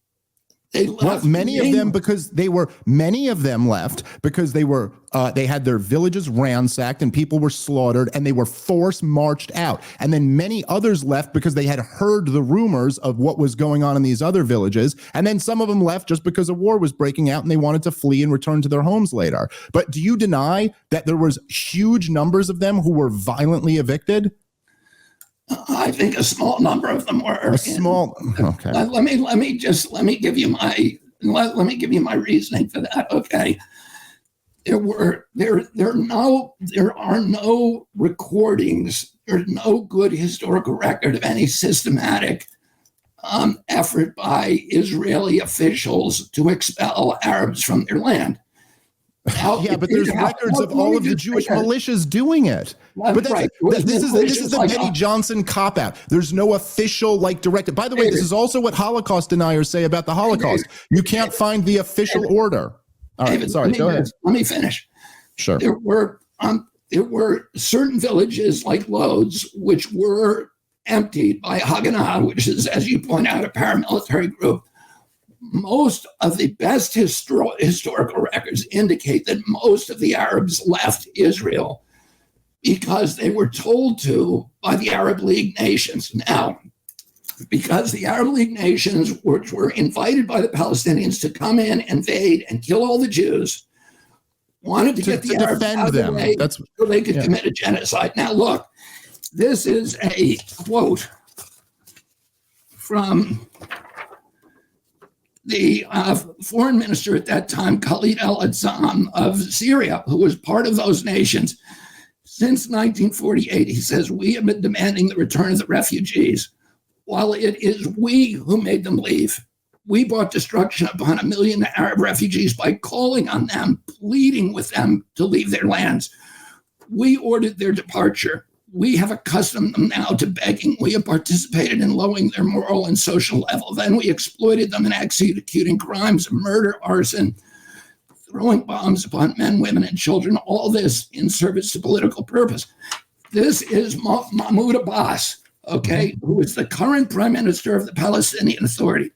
They left. Well, many of them left because they had their villages ransacked and people were slaughtered and they were force marched out. And then many others left because they had heard the rumors of what was going on in these other villages. And then some of them left just because a war was breaking out and they wanted to flee and return to their homes later. But do you deny that there was huge numbers of them who were violently evicted? I think a small number of them were. A small. Okay. Let me give you my reasoning for that. Okay. There are no recordings. There's no good historical record of any systematic effort by Israeli officials to expel Arabs from their land. Now, yeah, but there's records of all of the Jewish militias doing it. But right. This is the Benny Johnson cop-out. There's no official directive. By the way, this is also what Holocaust deniers say about the Holocaust. You can't find the official order. All right, sorry, go ahead. Let me finish. Sure. There were certain villages like Lodz which were emptied by Haganah, which is, as you point out, a paramilitary group. Most of the best historical records indicate that most of the Arabs left Israel because they were told to by the Arab League nations. Now, because the Arab League nations, which were invited by the Palestinians to come in, invade, and kill all the Jews, wanted to get the Arabs out of the way so they could commit a genocide. Now, look, this is a quote from the foreign minister at that time, Khalid al-Azzam of Syria, who was part of those nations. Since 1948, he says, we have been demanding the return of the refugees. While it is we who made them leave, we brought destruction upon 1 million Arab refugees by calling on them, pleading with them to leave their lands. We ordered their departure. We have accustomed them now to begging. We have participated in lowering their moral and social level. Then we exploited them in executing crimes of murder, arson, throwing bombs upon men, women, and children, all this in service to political purpose. This is Mahmoud Abbas, okay, who is the current prime minister of the Palestinian Authority.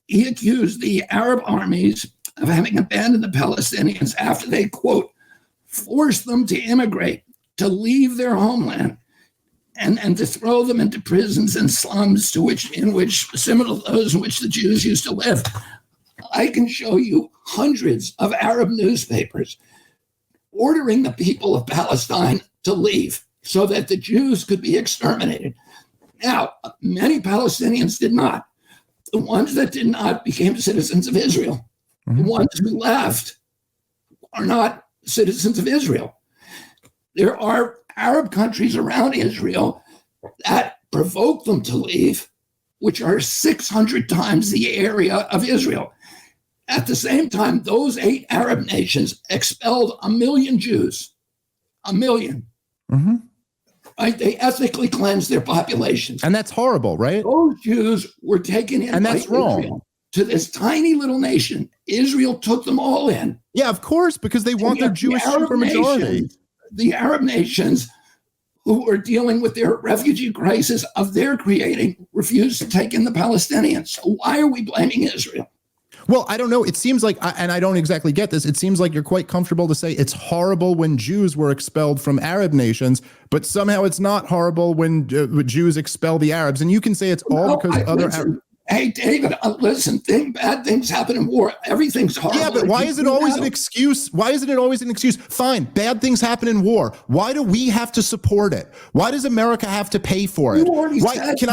He accused the Arab armies of having abandoned the Palestinians after they, quote, forced them to immigrate, to leave their homeland, and to throw them into prisons and slums in which similar to those in which the Jews used to live. I can show you hundreds of Arab newspapers ordering the people of Palestine to leave so that the Jews could be exterminated. Now, many Palestinians did not. The ones that did not became citizens of Israel. The ones who left are not citizens of Israel. There are Arab countries around Israel that provoke them to leave, which are 600 times the area of Israel. At the same time, those 8 Arab nations expelled 1 million Jews. 1 million. Mm-hmm. Right? They ethnically cleansed their populations. And that's horrible, right? Those Jews were taken in and that's by wrong. Israel to this tiny little nation. Israel took them all in. Yeah, of course, because they want their Jewish supermajority. The Arab nations who are dealing with their refugee crisis of their creating refuse to take in the Palestinians. So why are we blaming Israel? Well, I don't know. It seems like, and I don't exactly get this, it seems like you're quite comfortable to say it's horrible when Jews were expelled from Arab nations, but somehow it's not horrible when Jews expel the Arabs. And you can say it's all because other Arabs. Hey, David, listen, bad things happen in war. Everything's horrible. Yeah, but why is it always an excuse? Why isn't it always an excuse? Fine, bad things happen in war. Why do we have to support it? Why does America have to pay for it? Can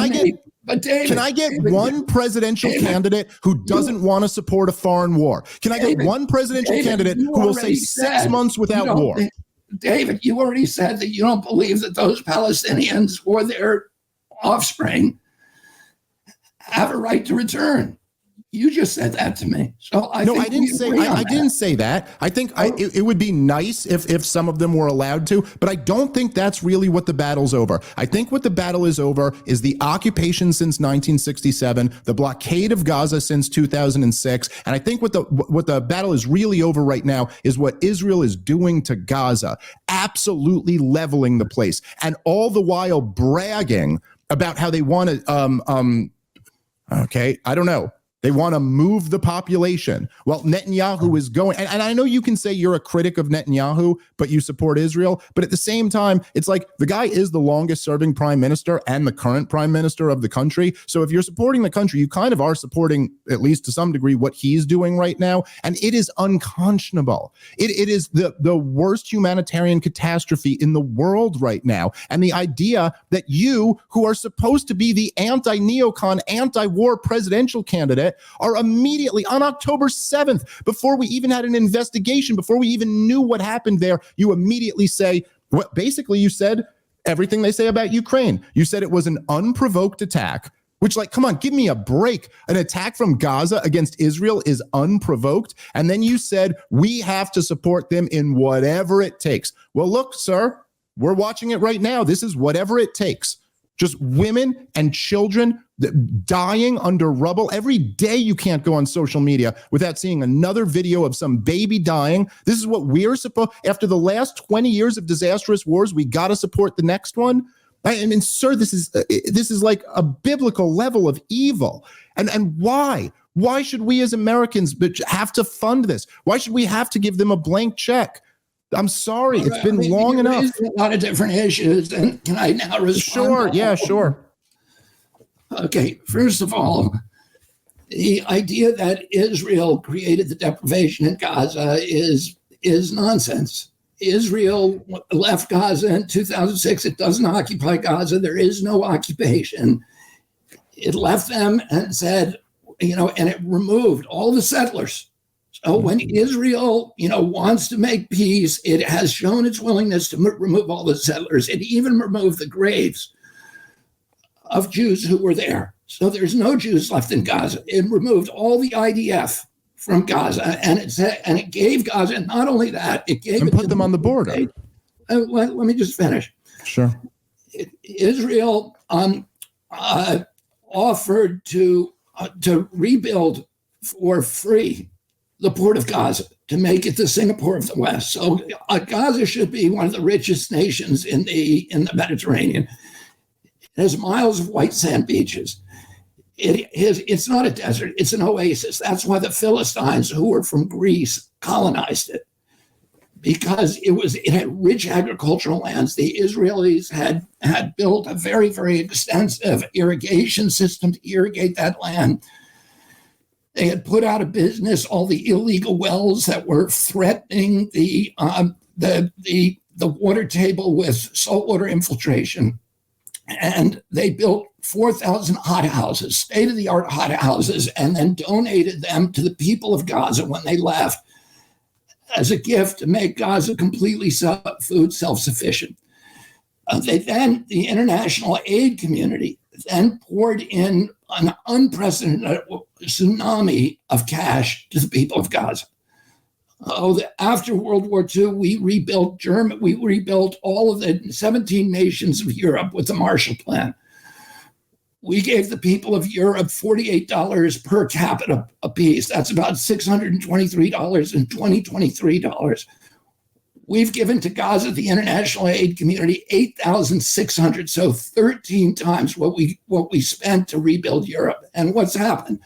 I get one presidential candidate who doesn't want to support a foreign war? Can I get one presidential candidate who will say 6 months without war? David, you already said that you don't believe that those Palestinians or their offspring have a right to return. You just said that to me. So I didn't say that. I think it would be nice if some of them were allowed to, but I don't think that's really what the battle's over. I think what the battle is over is the occupation since 1967, the blockade of Gaza since 2006, and I think what the battle is really over right now is what Israel is doing to Gaza, absolutely leveling the place, and all the while bragging about how they want to okay, I don't know. They want to move the population. Well, Netanyahu is going, and I know you can say you're a critic of Netanyahu, but you support Israel. But at the same time, it's like the guy is the longest serving prime minister and the current prime minister of the country. So if you're supporting the country, you kind of are supporting, at least to some degree, what he's doing right now. And it is unconscionable. It is the worst humanitarian catastrophe in the world right now. And the idea that you, who are supposed to be the anti-neocon, anti-war presidential candidate, are immediately on October 7th, before we even had an investigation, before we even knew what happened there, you immediately say, well, basically you said everything they say about Ukraine. You said it was an unprovoked attack, which, like, come on, give me a break. An attack from Gaza against Israel is unprovoked. And then you said we have to support them in whatever it takes. Well, look, sir, we're watching it right now. This is whatever it takes. Just women and children dying under rubble. Every day you can't go on social media without seeing another video of some baby dying. This is what we're supposed, after the last 20 years of disastrous wars, we got to support the next one. I mean, sir, this is like a biblical level of evil. And why? Why should we as Americans have to fund this? Why should we have to give them a blank check? I'm sorry, it's been long enough. A lot of different issues, and can I now respond? Sure, yeah, sure. Okay, first of all, the idea that Israel created the deprivation in Gaza is nonsense. Israel left Gaza in 2006. It doesn't occupy Gaza. There is no occupation. It left them and said, and it removed all the settlers. So when Israel, wants to make peace, it has shown its willingness to remove all the settlers. It even removed the graves of Jews who were there. So there's no Jews left in Gaza. It removed all the IDF from Gaza, and it gave Gaza. Not only that, it gave and it put to them on the border. Let me just finish. Sure. Israel offered to rebuild for free the port of Gaza, to make it the Singapore of the West. So Gaza should be one of the richest nations in the Mediterranean. It has miles of white sand beaches. It's not a desert, it's an oasis. That's why the Philistines, who were from Greece, colonized it, because it had rich agricultural lands. The Israelis had built a very, very extensive irrigation system to irrigate that land. They had put out of business all the illegal wells that were threatening the water table with saltwater infiltration. And they built 4,000 hothouses, state-of-the-art hothouses, and then donated them to the people of Gaza when they left as a gift to make Gaza completely food self-sufficient. The international aid community then poured in an unprecedented tsunami of cash to the people of Gaza. After World War II, we rebuilt all of the 17 nations of Europe with the Marshall Plan. We gave the people of Europe $48 per capita apiece. That's about $623 in 2023 dollars. We've given to Gaza, the international aid community, $8,600, so 13 times what we spent to rebuild Europe. And what's happened?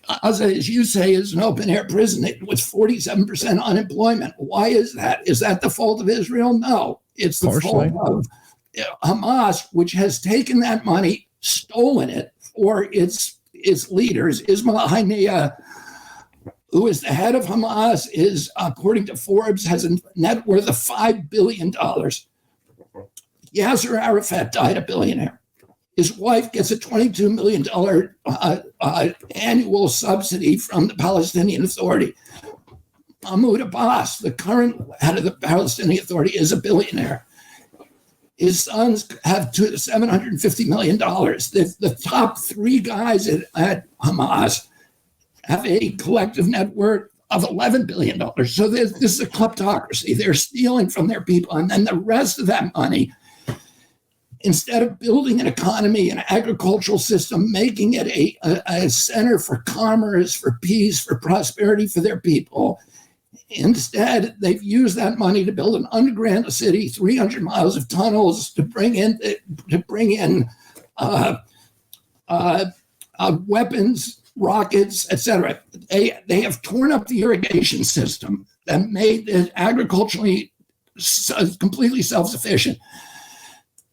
Gaza, as you say, is an open-air prison with 47% unemployment. Why is that? Is that the fault of Israel? No, it's the fault of Hamas, which has taken that money, stolen it for its leaders. Ismail Haniyeh, who is the head of Hamas, is, according to Forbes, has a net worth of $5 billion. Yasser Arafat died a billionaire. His wife gets a $22 million annual subsidy from the Palestinian Authority. Mahmoud Abbas, the current head of the Palestinian Authority, is a billionaire. His sons have $750 million. The top three guys at Hamas have a collective net worth of $11 billion. So this is a kleptocracy. They're stealing from their people. And then the rest of that money, instead of building an economy, an agricultural system, making it a center for commerce, for peace, for prosperity for their people, instead, they've used that money to build an underground city, 300 miles of tunnels to bring in weapons rockets, etc. They have torn up the irrigation system that made it agriculturally completely self-sufficient.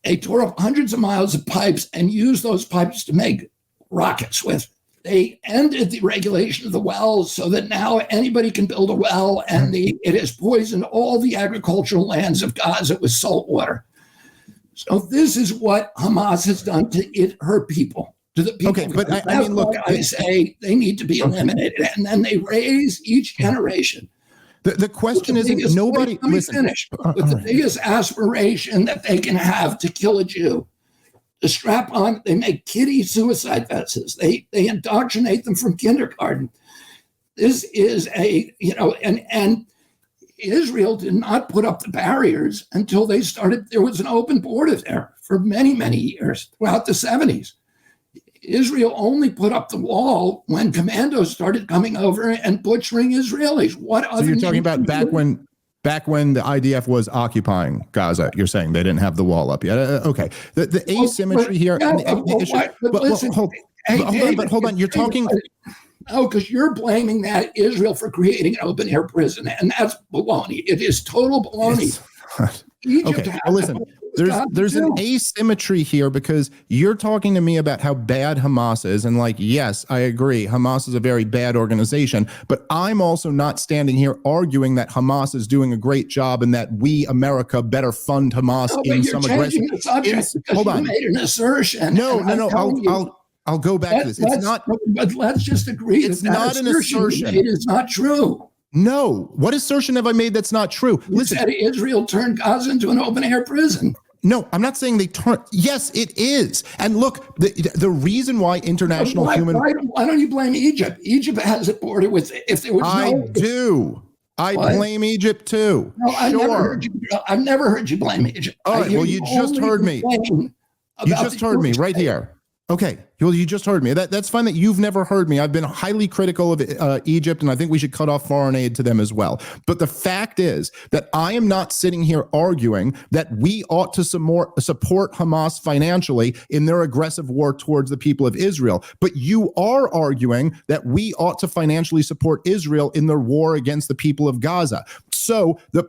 They tore up hundreds of miles of pipes and used those pipes to make rockets with. They ended the regulation of the wells so that now anybody can build a well, and it has poisoned all the agricultural lands of Gaza with salt water. So this is what Hamas has done to her people, to the people. Okay, but I mean, look, I say they need to be eliminated, and then they raise each generation. The question isn't nobody. Let me Listen, finish with the biggest aspiration that they can have to kill a Jew. The strap on, they make kiddie suicide vests. They indoctrinate them from kindergarten. This is and Israel did not put up the barriers until they started. There was an open border there for many, many years throughout the 70s. Israel only put up the wall when commandos started coming over and butchering Israelis. So you're talking about back when the IDF was occupying Gaza, you're saying they didn't have the wall up yet. Okay. The asymmetry here. Hold on. You're talking. No, because you're blaming that Israel for creating an open air prison, and that's baloney. It is total baloney. Okay. Well, listen, there's an asymmetry here because you're talking to me about how bad Hamas is. And yes, I agree. Hamas is a very bad organization, but I'm also not standing here arguing that Hamas is doing a great job and that we, America, better fund Hamas in some aggressive. Hold on. You made an assertion. No. I'll go back to this. It's not. But let's just agree. It's not an assertion. It is not true. No. What assertion have I made that's not true? Listen, said Israel turned Gaza into an open air prison. No, I'm not saying they turned. Yes, it is. And look, the reason why international human. Why don't you blame Egypt? Egypt has a border with. If there was I blame Egypt too. No, I've never heard you blame Egypt. All right. Well, you just heard me. You just heard me right here. Okay. Well, you just heard me. That's fine that you've never heard me. I've been highly critical of Egypt, and I think we should cut off foreign aid to them as well. But the fact is that I am not sitting here arguing that we ought to support Hamas financially in their aggressive war towards the people of Israel. But you are arguing that we ought to financially support Israel in their war against the people of Gaza. So, the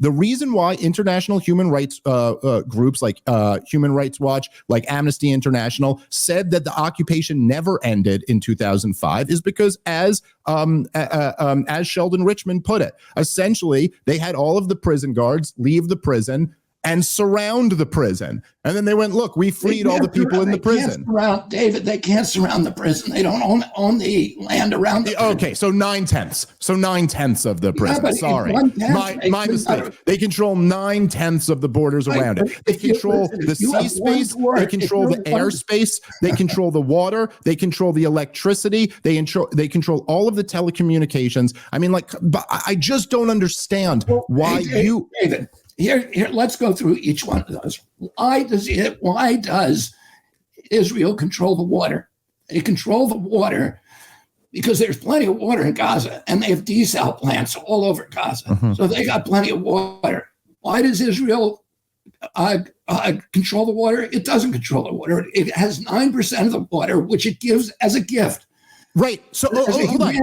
reason why international human rights groups like Human Rights Watch, like Amnesty International, said that the occupation never ended in 2005 is because, as Sheldon Richman put it, essentially they had all of the prison guards leave the prison and surround the prison. And then they went, look, we freed all the people in the prison. They can't surround the prison. They don't own the land around the prison. Okay, so 9/10. So 9/10 of the prison. Sorry. My mistake. They control 9/10 of the borders around it. They control the sea space. They control the airspace. They control the water. They control the electricity. They control all of the telecommunications. I mean, I just don't understand why David, Here, let's go through each one of those. Why does Israel control the water? They control the water because there's plenty of water in Gaza, and they have desal plants all over Gaza. Mm-hmm. So they got plenty of water. Why does Israel control the water? It doesn't control the water. It has 9% of the water, which it gives as a gift. Right. So hold on.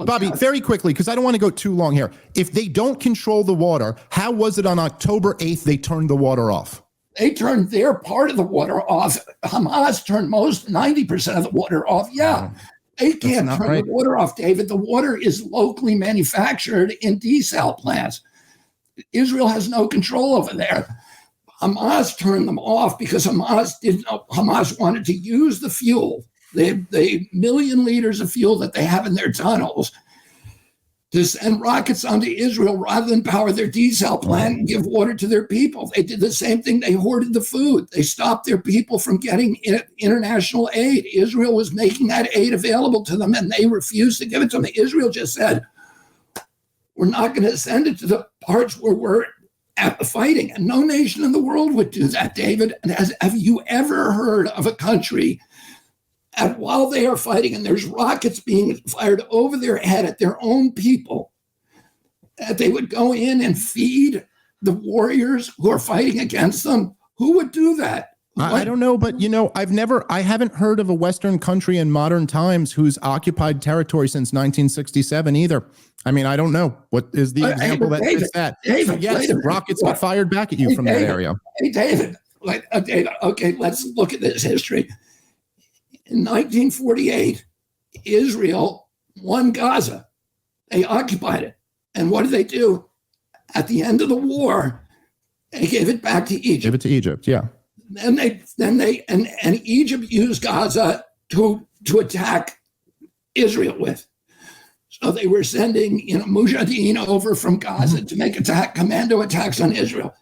Bobby, very quickly, because I don't want to go too long here. If they don't control the water, how was it on October 8th they turned the water off? They turned their part of the water off. Hamas turned 90% of the water off. Yeah. They can't turn the water off, David. The water is locally manufactured in desal plants. Israel has no control over there. Hamas turned them off because Hamas wanted to use the fuel, the million liters of fuel that they have in their tunnels, to send rockets onto Israel rather than power their desal plant and give water to their people. They did the same thing. They hoarded the food. They stopped their people from getting international aid. Israel was making that aid available to them, and they refused to give it to them. Israel just said, we're not going to send it to the parts where we're fighting. And no nation in the world would do that, David. And have you ever heard of a country while they are fighting and there's rockets being fired over their head at their own people, that they would go in and feed the warriors who are fighting against them? Who would do that? I don't know, but I haven't heard of a Western country in modern times who's occupied territory since 1967 either. I mean, I don't know. What is the example that fits that? David, yes, rockets get fired back at you from that area. Hey, David, okay, let's look at this history. In 1948, Israel won Gaza. They occupied it. And what did they do? At the end of the war, they gave it back to Egypt. Give it to Egypt, yeah. And Egypt used Gaza to attack Israel with. So they were sending, Mujahideen over from Gaza to make commando attacks on Israel.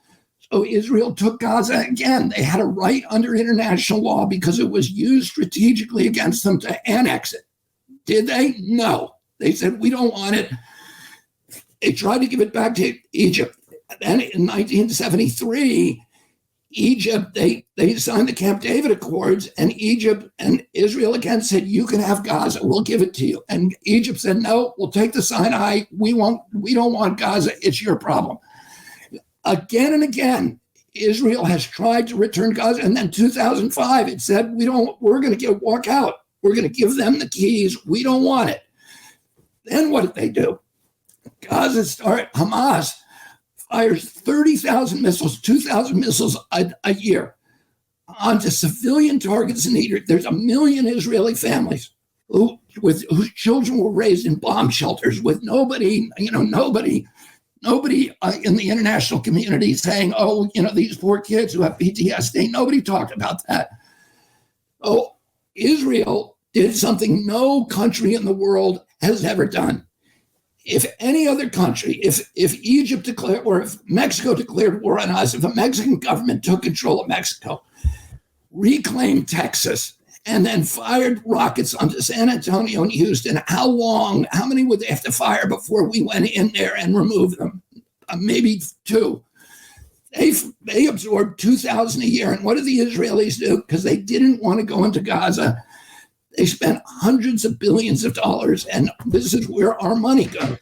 So Israel took Gaza again. They had a right under international law because it was used strategically against them to annex it. Did they? No. They said, we don't want it. They tried to give it back to Egypt. Then in 1973, Egypt, they signed the Camp David Accords, and Egypt and Israel again said, you can have Gaza, we'll give it to you. And Egypt said, no, we'll take the Sinai. We don't want Gaza. It's your problem. Again and again, Israel has tried to return Gaza. And then 2005, it said, we're going to walk out. We're going to give them the keys. We don't want it. Then what did they do? Hamas fires 30,000 missiles, 2,000 missiles a year onto civilian targets in Egypt. There's 1 million Israeli families whose children were raised in bomb shelters with nobody in the international community saying, these poor kids who have PTSD. Nobody talked about that. Oh, Israel did something no country in the world has ever done. If any other country, if Egypt declared, or if Mexico declared war on us, if the Mexican government took control of Mexico, reclaimed Texas, and then fired rockets onto San Antonio and Houston, how many would they have to fire before we went in there and removed them? Maybe 2. They absorbed 2,000 a year. And what did the Israelis do? Because they didn't want to go into Gaza. They spent hundreds of billions of dollars, and this is where our money goes.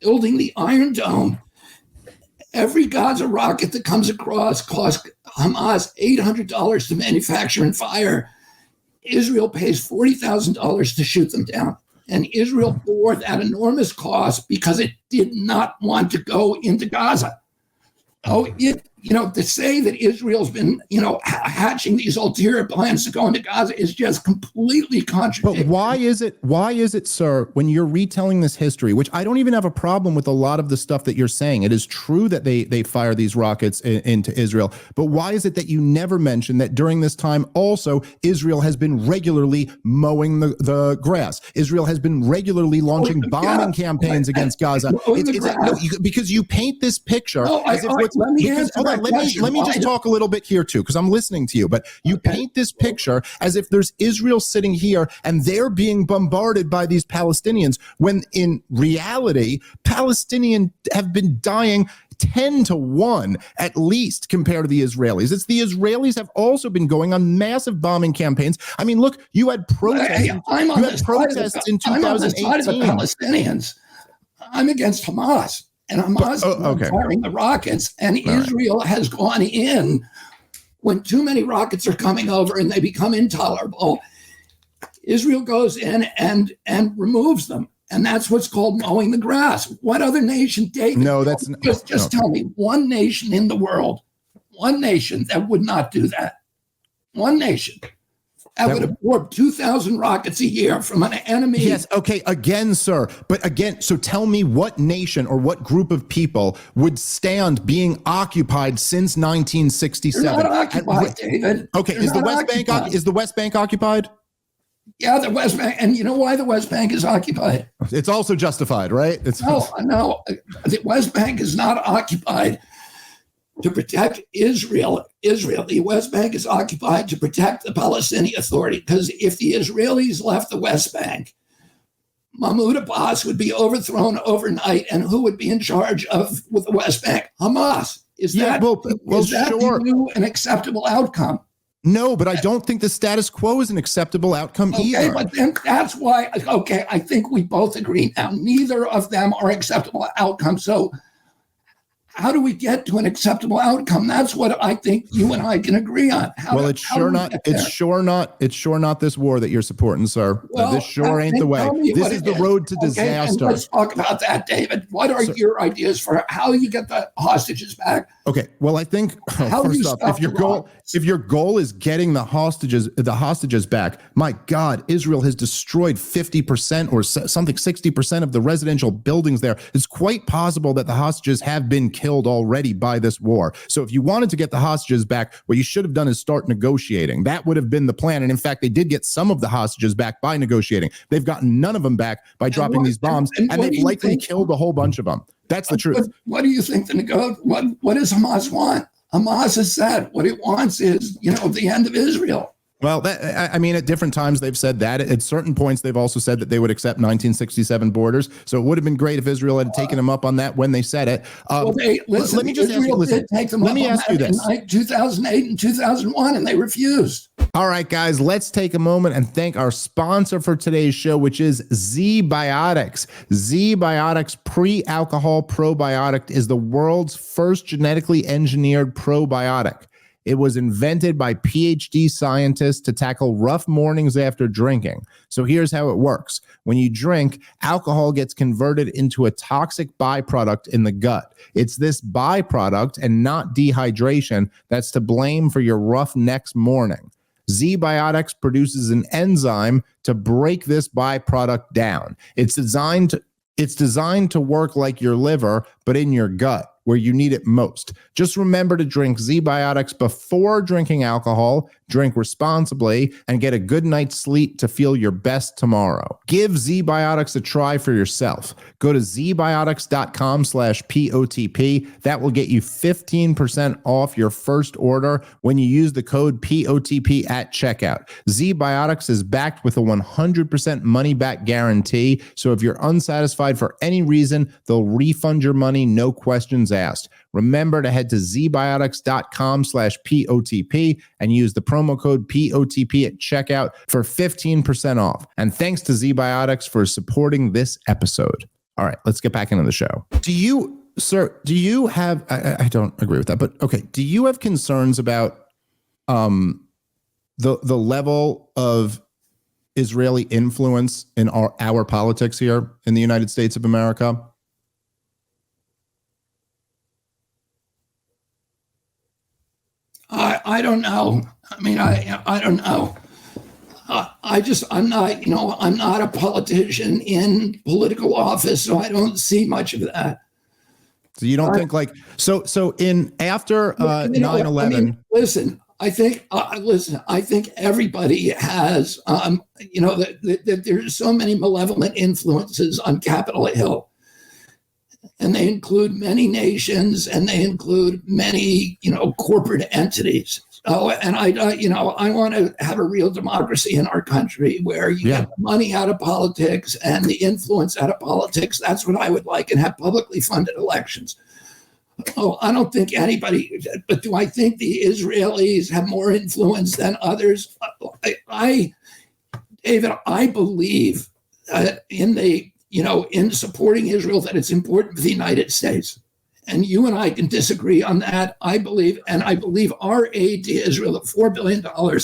Building the Iron Dome. Every Gaza rocket that comes across costs Hamas $800 to manufacture and fire. Israel pays $40,000 to shoot them down. And Israel bore that enormous cost because it did not want to go into Gaza. To say that Israel's been, hatching these ulterior plans to go into Gaza is just completely contradictory. But why is it, sir, when you're retelling this history, which I don't even have a problem with a lot of the stuff that you're saying. It is true that they fire these rockets into Israel. But why is it that you never mention that during this time also Israel has been regularly mowing the grass? Israel has been regularly launching bombing campaigns against Gaza. Because you paint this picture as if let me just talk a little bit here too, because I'm listening to you, but you paint this picture as if there's Israel sitting here and they're being bombarded by these Palestinians, when in reality, Palestinians have been dying 10-1 at least compared to the Israelis. It's the Israelis have also been going on massive bombing campaigns. I mean, look, you had protests. In 2018. I'm on the side of the Palestinians. I'm against Hamas. And Hamas is firing the rockets, and Israel has gone in when too many rockets are coming over and they become intolerable. Israel goes in and removes them, and that's what's called mowing the grass. What other nation, David? No, that's just tell me one nation in the world, one nation that would not do that. One nation. That would absorb 2,000 rockets a year from an enemy. Yes, okay, again, sir. But again, so tell me what nation or what group of people would stand being occupied since 1967? They're not occupied, David. Okay, is the West Bank occupied? Yeah, the West Bank. And you know why the West Bank is occupied? It's also justified, right? No. The West Bank is not occupied to protect Israel. The West Bank is occupied to protect the Palestinian Authority, because if the Israelis left the West Bank, Mahmoud Abbas would be overthrown overnight, and who would be in charge with the West Bank? Hamas. Is that sure. to you an acceptable outcome? No, but I don't think the status quo is an acceptable outcome either. Okay, but then that's why, I think we both agree now. Neither of them are acceptable outcomes. So how do we get to an acceptable outcome? That's what I think you and I can agree on. It's sure not this war that you're supporting, sir. Well, this sure ain't the way. This is the road to disaster. Let's talk about that, David. What are your ideas for how you get the hostages back? Okay. Well, I think first off, if your goal is getting the hostages back, my God, Israel has destroyed 50% or something 60% of the residential buildings there. It's quite possible that the hostages have been killed already by this war. So if you wanted to get the hostages back, what you should have done is start negotiating. That would have been the plan. And in fact, they did get some of the hostages back by negotiating. They've gotten none of them back by dropping these bombs, and they've likely killed a whole bunch of them. That's the truth. What do you think what does Hamas want? Hamas has said what it wants is, the end of Israel. Well, at different times they've said that. At certain points, they've also said that they would accept 1967 borders. So it would have been great if Israel had taken them up on that when they said it. Let me just ask you. Let me ask you this: in 2008 and 2001, and they refused. All right, guys, let's take a moment and thank our sponsor for today's show, which is ZBiotics. ZBiotics Pre-Alcohol Probiotic is the world's first genetically engineered probiotic. It was invented by PhD scientists to tackle rough mornings after drinking. So here's how it works. When you drink, alcohol gets converted into a toxic byproduct in the gut. It's this byproduct and not dehydration that's to blame for your rough next morning. ZBiotics produces an enzyme to break this byproduct down. It's designed to work like your liver, but in your gut, where you need it most. Just remember to drink ZBiotics before drinking alcohol, drink responsibly, and get a good night's sleep to feel your best tomorrow. Give ZBiotics a try for yourself. Go to zbiotics.com/POTP. That will get you 15% off your first order when you use the code POTP at checkout. ZBiotics is backed with a 100% money-back guarantee, so if you're unsatisfied for any reason, they'll refund your money, no questions asked. Remember to head to zbiotics.com/POTP and use the promo code POTP at checkout for 15% off. And thanks to ZBiotics for supporting this episode. All right, let's get back into the show. Do you have, I don't agree with that, but okay. Do you have concerns about the level of Israeli influence in our politics here in the United States of America? I don't know. I mean, I don't know. I'm not a politician in political office, so I don't see much of that. So you don't think so in after 9/11? Listen, I think everybody has, that there's so many malevolent influences on Capitol Hill. And they include many nations, and they include many, corporate entities. Oh, and I want to have a real democracy in our country where you get the money out of politics and the influence out of politics. That's what I would like, and have publicly funded elections. Oh, I don't think anybody, but do I think the Israelis have more influence than others? David, I believe in supporting Israel, that it's important for the United States. And you and I can disagree on that. I believe our aid to Israel of $4 billion a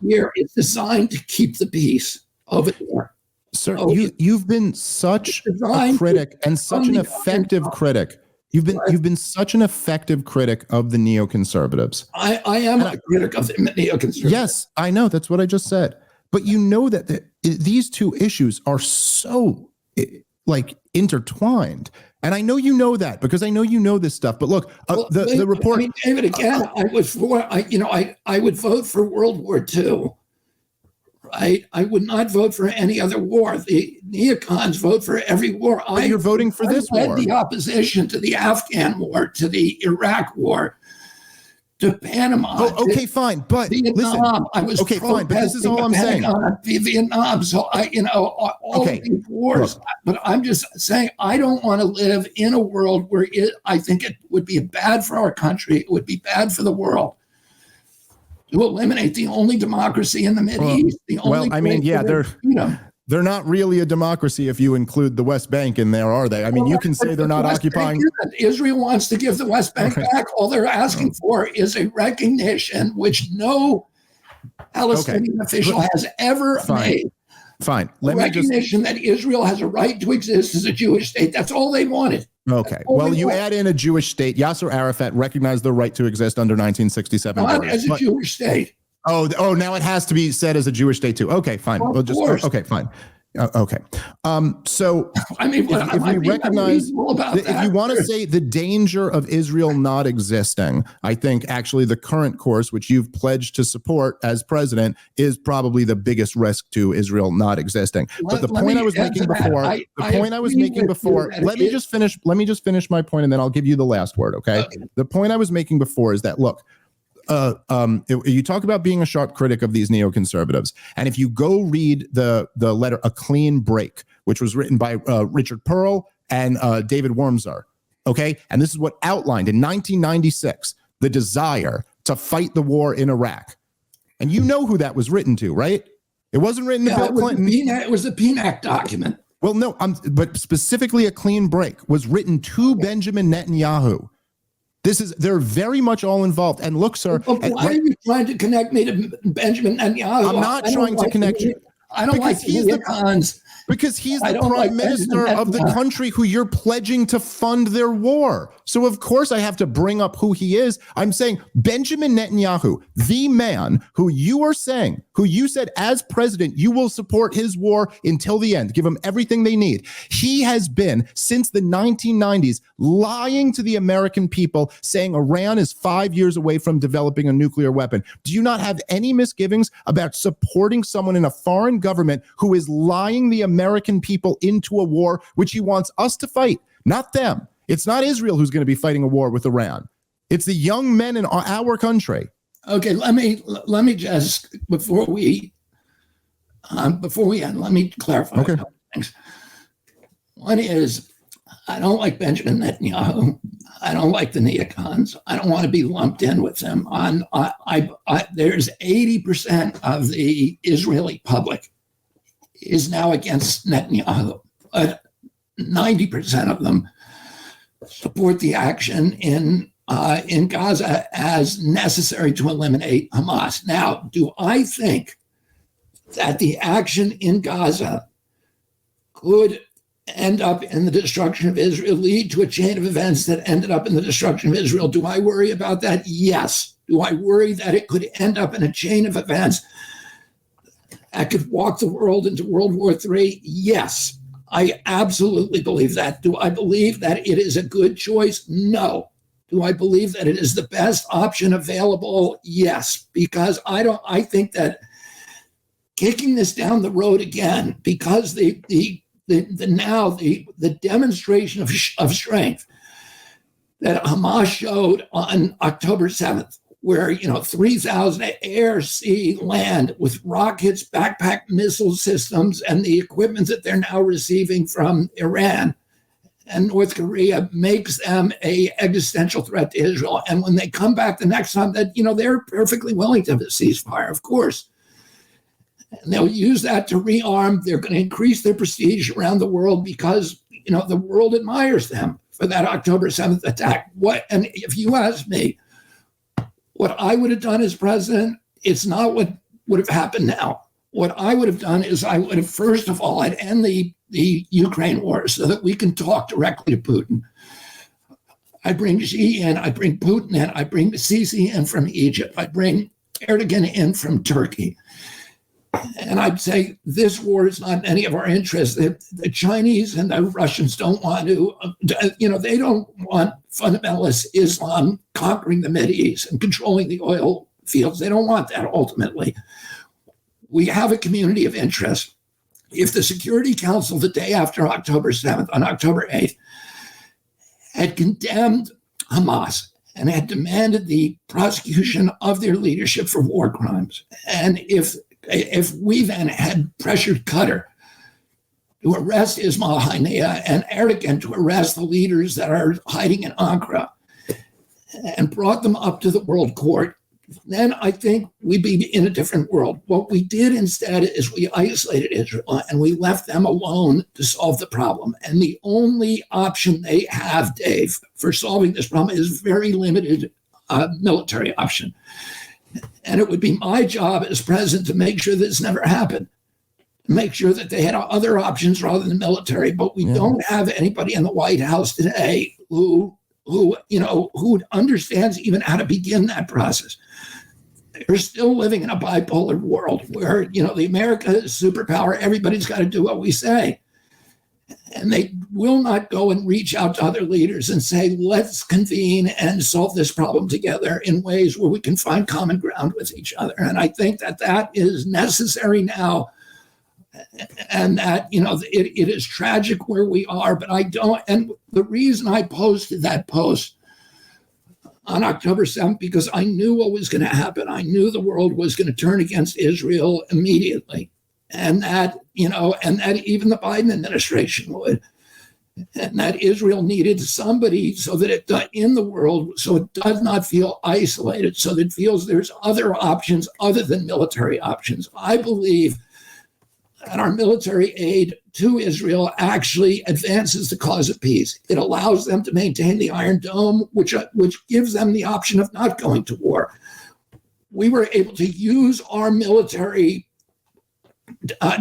year is designed to keep the peace over there. Sir, you've been such a critic and such an effective critic. You've been such an effective critic of the neoconservatives. I am a critic of the neoconservatives. Yes, I know. That's what I just said. But you know that these two issues are so intertwined. And I know you know that because I know you know this stuff. But look, the report. I mean, David, again, I would vote for World War II. Right? I would not vote for any other war. The neocons vote for every war. But you're voting for this war. The opposition to the Afghan war, to the Iraq war, to Panama. Oh, okay, fine, but Vietnam. Listen, I was okay, fine, but this is all I'm saying. Vietnam. So all these wars. Look. But I'm just saying, I don't want to live in a world where I think it would be bad for our country. It would be bad for the world to eliminate the only democracy in the Middle East. they're not really a democracy if you include the West Bank in there, are they? I mean, you can say they're not occupying. Israel wants to give the West Bank back. All they're asking for is a recognition, which no Palestinian official has ever made. Fine. Recognition that Israel has a right to exist as a Jewish state. That's all they wanted. Okay. Well, you add in a Jewish state. Yasser Arafat recognized the right to exist under 1967. Not as a Jewish state. Oh, now it has to be said as a Jewish state too. Okay, fine. Okay, fine. Okay. So I mean, if we recognize if you want to say the danger of Israel not existing, I think actually the current course, which you've pledged to support as president, is probably the biggest risk to Israel not existing. But the point I was making before, let me just finish my point and then I'll give you the last word. Okay. The point I was making before is that, look, you talk about being a sharp critic of these neoconservatives, and if you go read the letter "A Clean Break," which was written by Richard Pearl and David Wormser, okay, and this is what outlined in 1996 the desire to fight the war in Iraq, and you know who that was written to, right? It wasn't written to Bill Clinton. It was the PNAC document. Well, no, but specifically "A Clean Break" was written to Benjamin Netanyahu. They're very much all involved. And look, sir. Why are you trying to connect me to Benjamin Netanyahu? I'm not trying to connect you. I don't like neocons. Because he's the prime minister of the country who you're pledging to fund their war. So of course I have to bring up who he is. I'm saying Benjamin Netanyahu, the man who you said as president, you will support his war until the end, give them everything they need. He has been, since the 1990s, lying to the American people, saying Iran is 5 years away from developing a nuclear weapon. Do you not have any misgivings about supporting someone in a foreign government who is lying the American people into a war which he wants us to fight, not them? It's not Israel who's going to be fighting a war with Iran. It's the young men in our country. Okay, let me just before we end, let me clarify a couple things. One is, I don't like Benjamin Netanyahu. I don't like the neocons. I don't want to be lumped in with them. There's 80% of the Israeli public is now against Netanyahu. 90% of them support the action in Gaza as necessary to eliminate Hamas. Now, do I think that the action in Gaza could end up in the destruction of Israel, lead to a chain of events that ended up in the destruction of Israel? Do I worry about that? Yes. Do I worry that it could end up in a chain of events that could walk the world into World War III? Yes. I absolutely believe that. Do I believe that it is a good choice? No. Do I believe that it is the best option available? Yes, because I think that kicking this down the road again, because the demonstration of strength that Hamas showed on October 7th, where 3,000 air, sea, land with rockets, backpack missile systems, and the equipment that they're now receiving from Iran and North Korea makes them a existential threat to Israel. And when they come back the next time, that they're perfectly willing to have a ceasefire, of course. And they'll use that to rearm. They're going to increase their prestige around the world because the world admires them for that October 7th attack. And if you ask me what I would have done as president, it's not what would have happened now. What I would have done is I would have, first of all, I'd end the Ukraine war so that we can talk directly to Putin. I bring Xi in, I bring Putin in, I bring Sisi in from Egypt, I bring Erdogan in from Turkey. And I'd say this war is not in any of our interests. The Chinese and the Russians don't want to, they don't want fundamentalist Islam conquering the Mideast and controlling the oil fields. They don't want that ultimately. We have a community of interest. If the Security Council the day after October 7th, on October 8th, had condemned Hamas and had demanded the prosecution of their leadership for war crimes, and if we then had pressured Qatar to arrest Ismail Haniyeh and Erdogan to arrest the leaders that are hiding in Ankara and brought them up to the World Court, then I think we'd be in a different world. What we did instead is we isolated Israel and we left them alone to solve the problem. And the only option they have, Dave, for solving this problem is very limited military option. And it would be my job as president to make sure this never happened. Make sure that they had other options rather than military. But we don't have anybody in the White House today who understands even how to begin that process. They're still living in a bipolar world where, the America is superpower. Everybody's got to do what we say. And they will not go and reach out to other leaders and say, let's convene and solve this problem together in ways where we can find common ground with each other. And I think that is necessary now. And that, it is tragic where we are, but I don't. And the reason I posted that post on October 7th, because I knew what was going to happen. I knew the world was going to turn against Israel immediately. And that, and that even the Biden administration would. And that Israel needed somebody so that it in the world, so it does not feel isolated, so that it feels there's other options other than military options. I believe that our military aid to Israel actually advances the cause of peace. It allows them to maintain the Iron Dome, which gives them the option of not going to war. We were able to use our military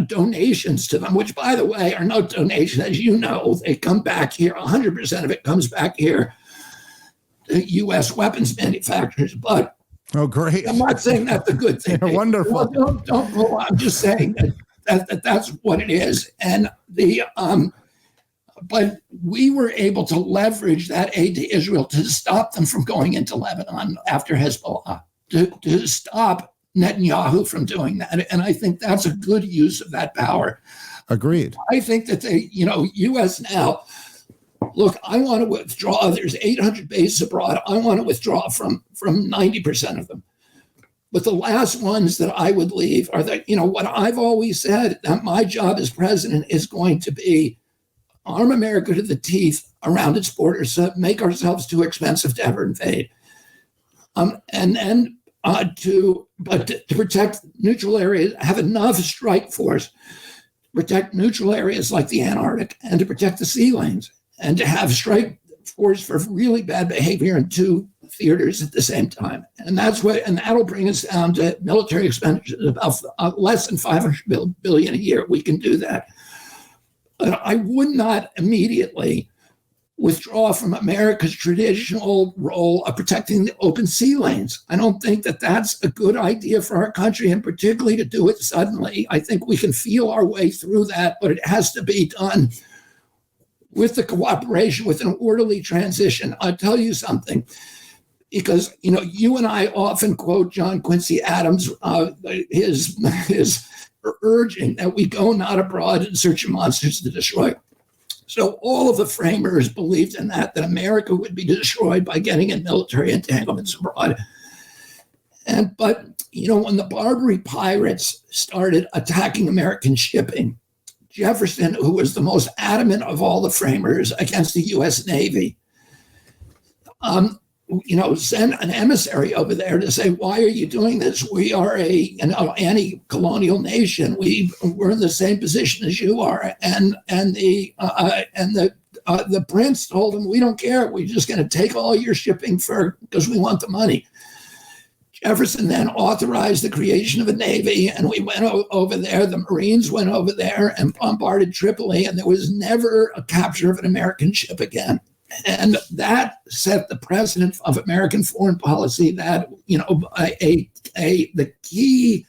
donations to them, which, by the way, are no donation. As you know, they come back here. 100% of it comes back here to U.S. weapons manufacturers. But oh, great! I'm not saying that's a good thing. Wonderful. Well, don't go. I'm just saying that's what it is. And but we were able to leverage that aid to Israel to stop them from going into Lebanon after Hezbollah, to stop Netanyahu from doing that. And I think that's a good use of that power. Agreed. I think that U.S. now, look, I want to withdraw. There's 800 bases abroad. I want to withdraw from 90% of them. But the last ones that I would leave are that, what I've always said, that my job as president is going to be arm America to the teeth around its borders, so make ourselves too expensive to ever invade. To protect neutral areas, have enough strike force, protect neutral areas like the Antarctic, and to protect the sea lanes, and to have strike force for really bad behavior in two theaters at the same time. And that'll bring us down to military expenditures about less than $500 billion a year. We can do that. But I would not immediately withdraw from America's traditional role of protecting the open sea lanes. I don't think that that's a good idea for our country, and particularly to do it suddenly. I think we can feel our way through that, but it has to be done with the cooperation, with an orderly transition. I'll tell you something, because you and I often quote John Quincy Adams, his urging that we go not abroad in search of monsters to destroy. So all of the framers believed in that America would be destroyed by getting in military entanglements abroad. But when the Barbary pirates started attacking American shipping, Jefferson, who was the most adamant of all the framers against the U.S. Navy, sent an emissary over there to say, why are you doing this? We are an anti-colonial nation. We're in the same position as you are. And the prince told him, we don't care. We're just going to take all your shipping because we want the money. Jefferson then authorized the creation of a navy, and we went over there. The Marines went over there and bombarded Tripoli, and there was never a capture of an American ship again. And that set the precedent of American foreign policy that, the key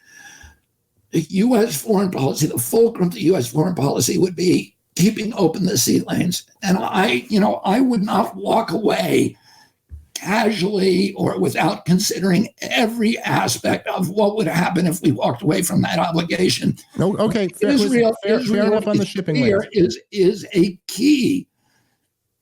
to U.S. foreign policy, the fulcrum to U.S. foreign policy would be keeping open the sea lanes. And I would not walk away casually or without considering every aspect of what would happen if we walked away from that obligation. No, okay. Israel enough on the shipping lanes. Is a key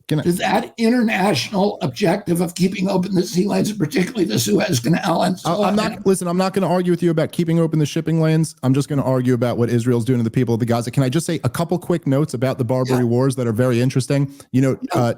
to that international objective of keeping open the sea lanes, and particularly the Suez Canal. And so I'm not going to argue with you about keeping open the shipping lanes. I'm just going to argue about what Israel's doing to the people of the Gaza. Can I just say a couple quick notes about the Barbary Wars that are very interesting?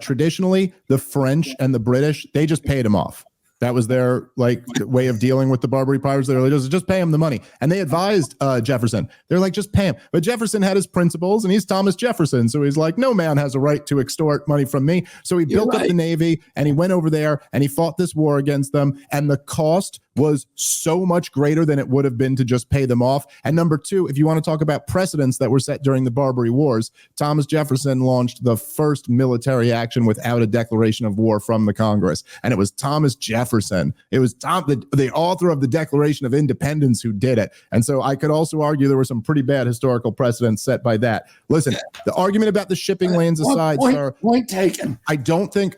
Traditionally, the French and the British, they just paid them off. That was their way of dealing with the Barbary pirates. They were like, just pay him the money. And they advised Jefferson. They're like, just pay him. But Jefferson had his principles, and he's Thomas Jefferson. So he's like, no man has a right to extort money from me. So he built up the Navy, and he went over there, and he fought this war against them. And the cost was so much greater than it would have been to just pay them off. And number two, if you want to talk about precedents that were set during the Barbary Wars, Thomas Jefferson launched the first military action without a declaration of war from the Congress. And it was Thomas Jefferson. It was the author of the Declaration of Independence who did it. And so I could also argue there were some pretty bad historical precedents set by that. Listen, the argument about the shipping lanes aside, sir, point taken. I don't think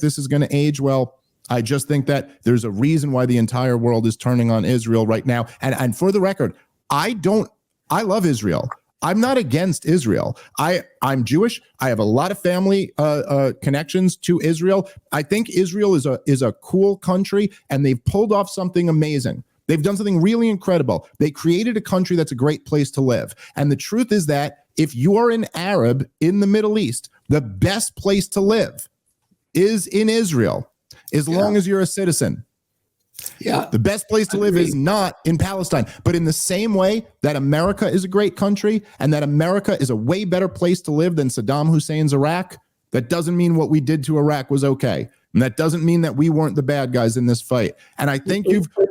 this is going to age well. I just think that there's a reason why the entire world is turning on Israel right now. And for the record, I love Israel. I'm not against Israel. I'm Jewish. I have a lot of family connections to Israel. I think Israel is a cool country, and they've pulled off something amazing. They've done something really incredible. They created a country that's a great place to live. And the truth is that if you are an Arab in the Middle East, the best place to live is in Israel. As long as you're a citizen. Yeah. The best place to live is not in Palestine. But in the same way that America is a great country and that America is a way better place to live than Saddam Hussein's Iraq, that doesn't mean what we did to Iraq was okay. And that doesn't mean that we weren't the bad guys in this fight. And I think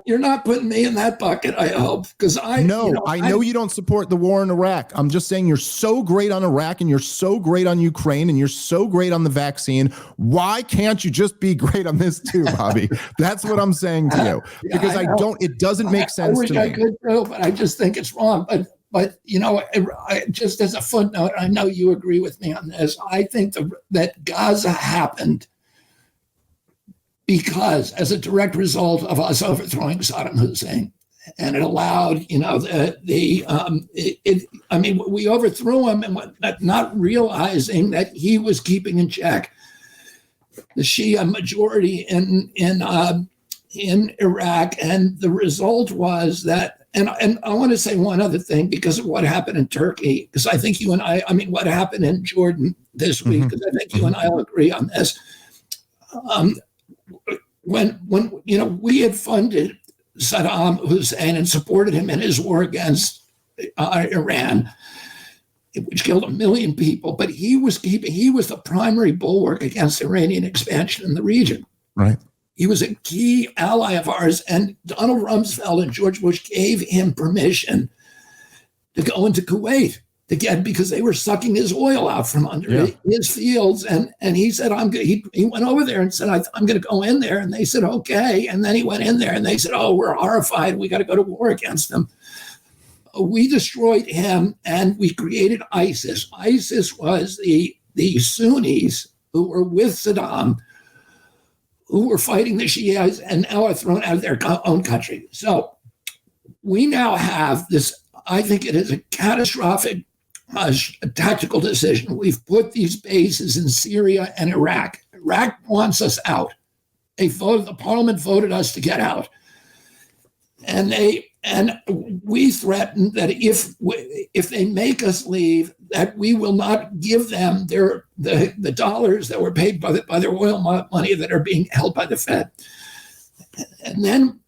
you're not putting me in that bucket, I hope, because I know you don't support the war in Iraq. I'm just saying you're so great on Iraq, and you're so great on Ukraine, and you're so great on the vaccine. Why can't you just be great on this too, Bobby? That's what I'm saying to you. Because it doesn't make sense to me. I could do, but I just think it's wrong. But I just as a footnote, I know you agree with me on this. I think that Gaza happened because as a direct result of us overthrowing Saddam Hussein, and it allowed, we overthrew him and not realizing that he was keeping in check the Shia majority in Iraq, and the result was that. And I want to say one other thing because of what happened in Turkey, because I think you and what happened in Jordan this week, because I think you and I will agree on this. When we had funded Saddam Hussein and supported him in his war against Iran, which killed 1 million people, but he was the primary bulwark against Iranian expansion in the region. Right. He was a key ally of ours, and Donald Rumsfeld and George Bush gave him permission to go into Kuwait because they were sucking his oil out from under his fields. And he said, he went over there and said, I'm going to go in there. And they said, okay. And then he went in there and they said, oh, we're horrified. We got to go to war against them. We destroyed him and we created ISIS. ISIS was the Sunnis who were with Saddam, who were fighting the Shias and now are thrown out of their own country. So we now have this, I think it is a catastrophic tactical decision. We've put these bases in Syria and Iraq. Iraq wants us out. The parliament voted us to get out. And we threatened that if they make us leave, that we will not give them the dollars that were paid by their oil money that are being held by the Fed. And then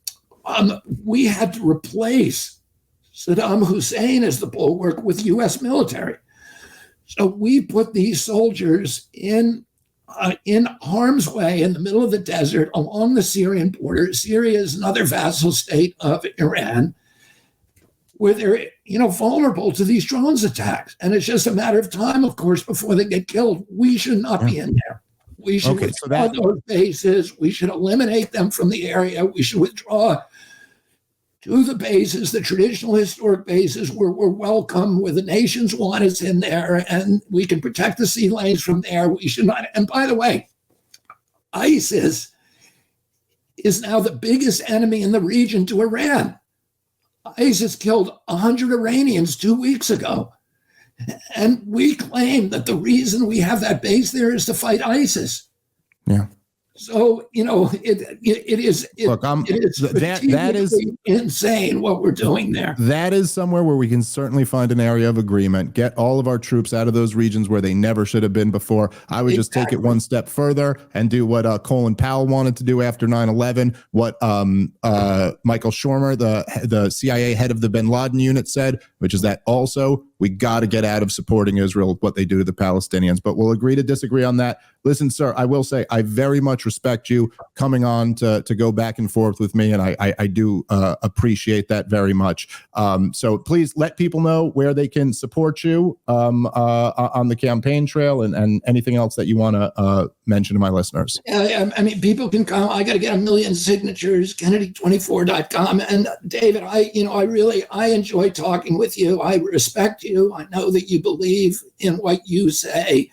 we had to replace Saddam Hussein as the bulwark with U.S. military. So we put these soldiers in harm's way in the middle of the desert along the Syrian border. Syria is another vassal state of Iran, where they're vulnerable to these drones attacks. And it's just a matter of time, of course, before they get killed. We should not be in there. We should withdraw those bases. We should eliminate them from the area. We should withdraw to the bases, the traditional historic bases where we're welcome, where the nations want us in there, and we can protect the sea lanes from there. We should not. And by the way, ISIS is now the biggest enemy in the region to Iran. ISIS killed 100 Iranians 2 weeks ago. And we claim that the reason we have that base there is to fight ISIS. Yeah. So, it is. Look, it is that is insane what we're doing there. That is somewhere where we can certainly find an area of agreement. Get all of our troops out of those regions where they never should have been before. I would just take it one step further and do what Colin Powell wanted to do after 9/11. What Michael Schormer, the CIA head of the Bin Laden unit, said, which is that also we got to get out of supporting Israel, what they do to the Palestinians. But we'll agree to disagree on that. Listen, sir, I will say I very much respect you coming on to go back and forth with me, and I do appreciate that very much. So please let people know where they can support you on the campaign trail and anything else that you want to mention to my listeners. I mean, people can come. I got to get 1 million signatures, Kennedy24.com. And David, I enjoy talking with you. I respect you. I know that you believe in what you say.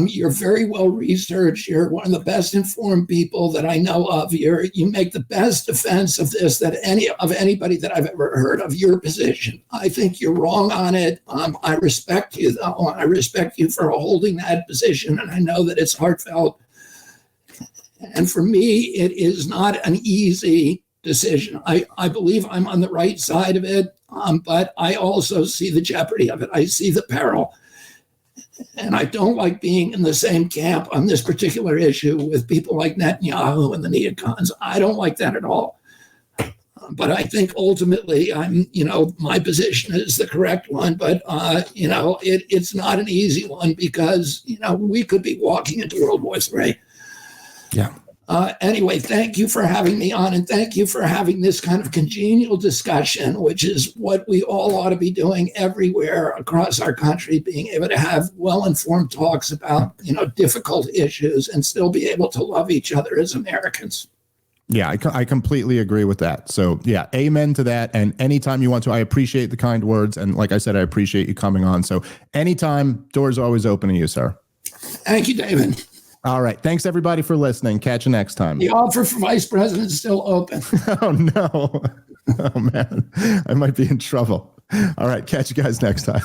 You're very well researched. You're one of the best informed people that I know of. You make the best defense of this that anybody that I've ever heard of your position. I think you're wrong on it. I respect you, though. I respect you for holding that position, and I know that it's heartfelt. And for me, it is not an easy decision. I believe I'm on the right side of it, but I also see the jeopardy of it. I see the peril. And I don't like being in the same camp on this particular issue with people like Netanyahu and the neocons. I don't like that at all. But I think ultimately my position is the correct one. But, it's not an easy one because, we could be walking into World War III. Yeah. Anyway, thank you for having me on, and thank you for having this kind of congenial discussion, which is what we all ought to be doing everywhere across our country, being able to have well-informed talks about, difficult issues and still be able to love each other as Americans. Yeah, I completely agree with that. So yeah, amen to that. And anytime you want to, I appreciate the kind words. And like I said, I appreciate you coming on. So anytime, doors are always open to you, sir. Thank you, David. All right. Thanks, everybody, for listening. Catch you next time. The offer for vice president is still open. Oh, no. Oh, man. I might be in trouble. All right. Catch you guys next time.